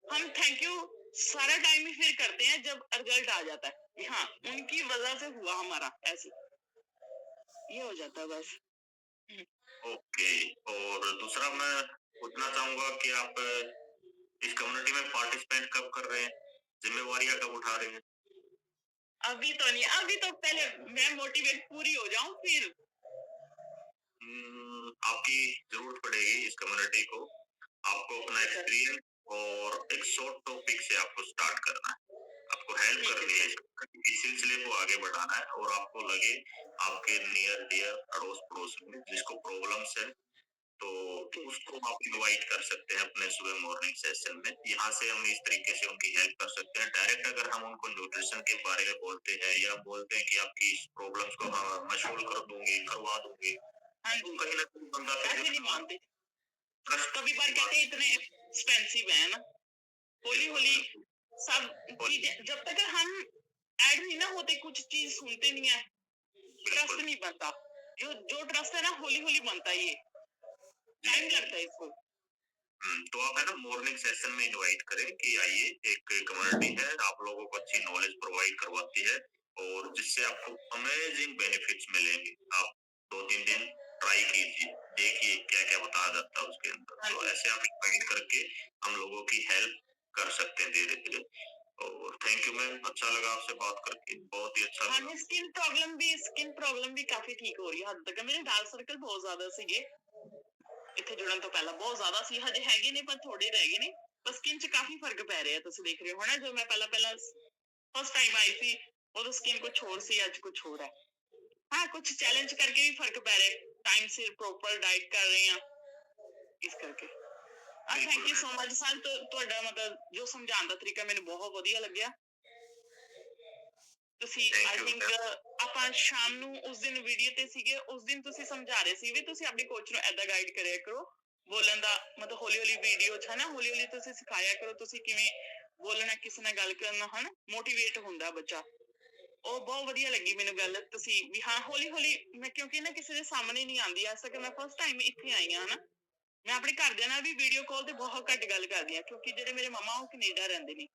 हम थैंक यू सारा टाइम ही फिर करते हैं जब रिजल्ट आ जाता है कि हाँ उनकी वजह से हुआ हमारा, ऐसे ये हो जाता है बस। ओके। और दूसरा मैं पूछना चाहूंगा कि आप इस कम्युनिटी में पार्टिसिपेट कब कर रहे हैं, जिम्मेवारियां कब उठा रहे हैं? अभी तो नहीं, अभी तो पहले मैं मोटिवेट पूरी हो जाऊं फिर। आपकी जरूरत पड़ेगी इस कम्युनिटी को। आपको अपना एक्सपीरियंस और एक शॉर्ट टॉपिक से आपको स्टार्ट करना है, आपको हेल्प करनी है इस सिलसिले को आगे बढ़ाना है। और आपको लगे आपके नियर डियर अड़ोस पड़ोस में जिसको प्रॉब्लम्स है, तो उसको आप इनवाइट कर सकते हैं अपने सुबह मॉर्निंग सेशन में। यहाँ से हम इस तरीके से उनकी हेल्प कर सकते हैं। डायरेक्ट अगर हम उनको न्यूट्रिशन के बारे में बोलते हैं या बोलते हैं कि आपकी इस प्रॉब्लम्स को मैं सोल्व कर दूंगी, करवा दूंगी, तो कहीं ना कहीं बंदा ऐसे नहीं मानते। कभी बार कहते हैं इतने एक्सपेंसिव है ना, होली होली सब चीजें जब तक हम ऐड नहीं ना होते, कुछ चीज सुनते नहीं है, ट्रस्ट नहीं बनता। जो ट्रस्ट है ना होली होली बनता है, ये टाइम लगता है इसको। तो आप है ना मॉर्निंग सेशन में इनवाइट करें कि आइए, एक कम्युनिटी है, आप लोगों को अच्छी नॉलेज प्रोवाइड करवाती है और जिससे आपको अमेजिंग बेनिफिट्स मिलेंगे। आप 2-3 दिन ट्राई कीजिए, देखिए क्या क्या बताया जाता है उसके अंदर। तो ऐसे आप इनवाइट करके हम लोगों की हेल्प कर सकते हैं धीरे धीरे। और थैंक यू मैम, अच्छा लगा आपसे बात करके, बहुत ही अच्छा लगा। स्किन प्रॉब्लम भी काफी ठीक हो रही है हद तक। मेरे डार्क सर्कल बहुत ज्यादा ਸੀਗੇ ਇੱਥੇ ਜੁੜਨ ਤੋਂ ਪਹਿਲਾਂ, ਬਹੁਤ ਜ਼ਿਆਦਾ ਸੀ, ਹਜੇ ਹੈਗੇ ਨੇ ਪਰ ਥੋੜੇ ਰਹਿ ਗਏ ਨੇ। ਪਰ ਸਕਿਨ 'ਚ ਕਾਫੀ ਫਰਕ ਪੈ ਰਿਹਾ, ਤੁਸੀਂ ਦੇਖ ਰਹੇ ਹੋ ਨਾ। ਜੋ ਮੈਂ ਪਹਿਲਾਂ ਫਸਟ ਟਾਈਮ ਆਈ ਸੀ ਉਦੋਂ ਸਕਿਨ ਕੁਛ ਹੋਰ ਸੀ, ਅੱਜ ਕੁਛ ਹੋਰ ਹੈ। ਹਾਂ ਕੁਛ ਚੈਲੰਜ ਕਰਕੇ ਵੀ ਫਰਕ ਪੈ ਰਿਹਾ, ਟਾਈਮ ਸਿਰ ਪ੍ਰੋਪਰ ਡਾਈਟ ਕਰ ਰਹੇ ਆ ਇਸ ਕਰਕੇ। Thank you so much sir, ਤੁਹਾਡਾ ਮਤਲਬ ਜੋ ਸਮਝਾਉਣ ਦਾ ਤਰੀਕਾ ਮੈਨੂੰ ਬਹੁਤ ਵਧੀਆ ਲੱਗਿਆ। ਤੁਸੀਂ ਆਈ ਥਿੰਕ ਆਪਾਂ ਸ਼ਾਮ ਨੂੰ ਉਸ ਦਿਨ ਵੀਡੀਓ ਤੇ ਸੀਗੇ, ਉਸ ਦਿਨ ਤੁਸੀਂ ਸਮਝਾ ਰਹੇ ਸੀ ਵੀ ਤੁਸੀਂ ਆਪਣੇ ਕੋਚ ਨੂੰ ਏਦਾਂ ਗਾਈਡ ਕਰਿਆ ਕਰੋ ਬੋਲਣ ਦਾ, ਮਤਲਬ ਹੌਲੀ ਹੌਲੀ ਵੀਡੀਓ 'ਚ ਹਨਾ, ਹੌਲੀ ਹੌਲੀ ਤੁਸੀਂ ਸਿਖਾਇਆ ਕਰੋ ਤੁਸੀਂ ਕਿਵੇਂ ਬੋਲਣਾ, ਕਿਸੇ ਨਾਲ ਗੱਲ ਕਰਨਾ, ਹਨਾ ਮੋਟੀਵੇਟ ਹੁੰਦਾ ਬੱਚਾ। ਉਹ ਬਹੁਤ ਵਧੀਆ ਲੱਗੀ ਮੈਨੂੰ ਗੱਲ ਤੁਸੀਂ ਵੀ ਹਾਂ ਹੌਲੀ ਹੌਲੀ। ਮੈਂ ਕਿਉਂਕਿ ਨਾ ਕਿਸੇ ਦੇ ਸਾਹਮਣੇ ਨਹੀਂ ਆਉਂਦੀ, ਅੱਜ ਤੱਕ ਮੈਂ ਫਸਟ ਟਾਈਮ ਇੱਥੇ ਆਈ ਹਾਂ ਹਨਾ। ਮੈਂ ਆਪਣੇ ਘਰਦਿਆਂ ਨਾਲ ਵੀ ਵੀਡੀਓ ਕਾਲ ਤੇ ਬਹੁਤ ਘੱਟ ਗੱਲ ਕਰਦੀ ਹਾਂ, ਕਿਉਂਕਿ ਜਿਹੜੇ ਮੇਰੇ ਮਮਾ ਉਹ ਕੈਨੇਡਾ ਰਹਿੰਦੇ ਨੇ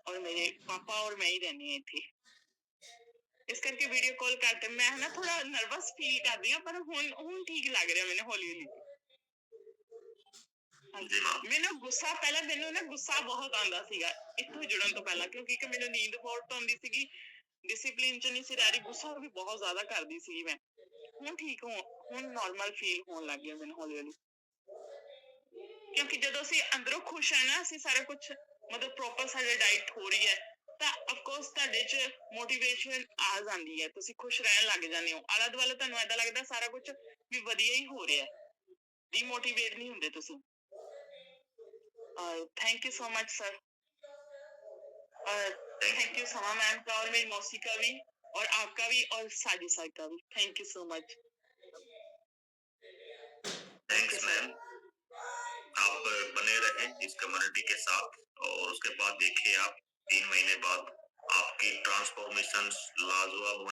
ਔਰ ਮੇਰੇ ਪਾਪਾ ਔਰ ਮੈਂ ਹੀ ਰਹਿੰਦੀ ਹਾਂ ਇੱਥੇ। ਇਸ ਕਰਕੇ ਵੀਡੀਓ ਕਾਲ ਕਰਦੇ ਮੈਂ ਨਾ ਥੋੜਾ ਨਰਵਸ ਫੀਲ ਕਰਦੀ ਹਾਂ, ਪਰ ਹੁਣ ਠੀਕ ਲੱਗ ਰਿਹਾ ਮੈਨੂੰ ਹੌਲੀ ਹੌਲੀ। ਮੈਨੂੰ ਗੁੱਸਾ ਪਹਿਲਾਂ ਮੈਨੂੰ ਨਾ ਗੁੱਸਾ ਬਹੁਤ ਆਉਂਦਾ ਸੀਗਾ ਇੱਥੋਂ ਜੁੜਨ ਤੋਂ ਪਹਿਲਾਂ, ਕਿਉਂਕਿ ਮੈਨੂੰ ਨੀਂਦ ਬਹੁਤ ਆਉਂਦੀ ਸੀਗੀ, ਡਿਸਿਪਲਿਨ 'ਚ ਨਹੀਂ ਸੀ ਰਹਿ ਰਹੀ, ਗੁੱਸਾ ਵੀ ਬਹੁਤ ਜ਼ਿਆਦਾ ਕਰਦੀ ਸੀ ਮੈਂ। ਹੁਣ ਠੀਕ ਹੁਣ ਨੋਰਮਲ ਫੀਲ ਹੋਣ ਲੱਗ ਗਿਆ ਮੈਨੂੰ ਹੌਲੀ ਹੌਲੀ, ਕਿਉਂਕਿ ਜਦੋਂ ਅਸੀਂ ਅੰਦਰੋਂ ਖੁਸ਼ ਹੈ ਨਾ, ਅਸੀਂ ਸਾਰਾ ਕੁਛ ਮਤਲਬ ਪ੍ਰੋਪਰ ਸਾਡੀ ਡਾਈਟ ਹੋ ਰਹੀ ਹੈ ਤਾਂ ਅਫਕੋਰਸ ਤੁਹਾਡੇ 'ਚ ਮੋਟੀਵੇਸ਼ਨ ਆ ਜਾਂਦੀ ਹੈ, ਤੁਸੀਂ ਖੁਸ਼ ਰਹਿਣ ਲੱਗ ਜਾਂਦੇ ਹੋ। ਆਲਾ ਦੁਆਲਾ ਤੁਹਾਨੂੰ ਏਦਾਂ ਲੱਗਦਾ ਸਾਰਾ ਕੁਛ ਵੀ ਵਧੀਆ ਹੀ ਹੋ ਰਿਹਾ, ਡੀਮੋਟੀਵੇਟ ਨਹੀਂ ਹੁੰਦੇ ਤੁਸੀਂ। Thank you so much sir, thank you समा मैम का और मेरी मौसी का भी और आपका भी और साजी सर का भी, thank you so much. Thanks ma'am, आप बने रहें इस कम्युनिटी के साथ और उसके बाद देखिए आप 3 महीने बाद आपकी ट्रांसफॉर्मेशन लाजवाब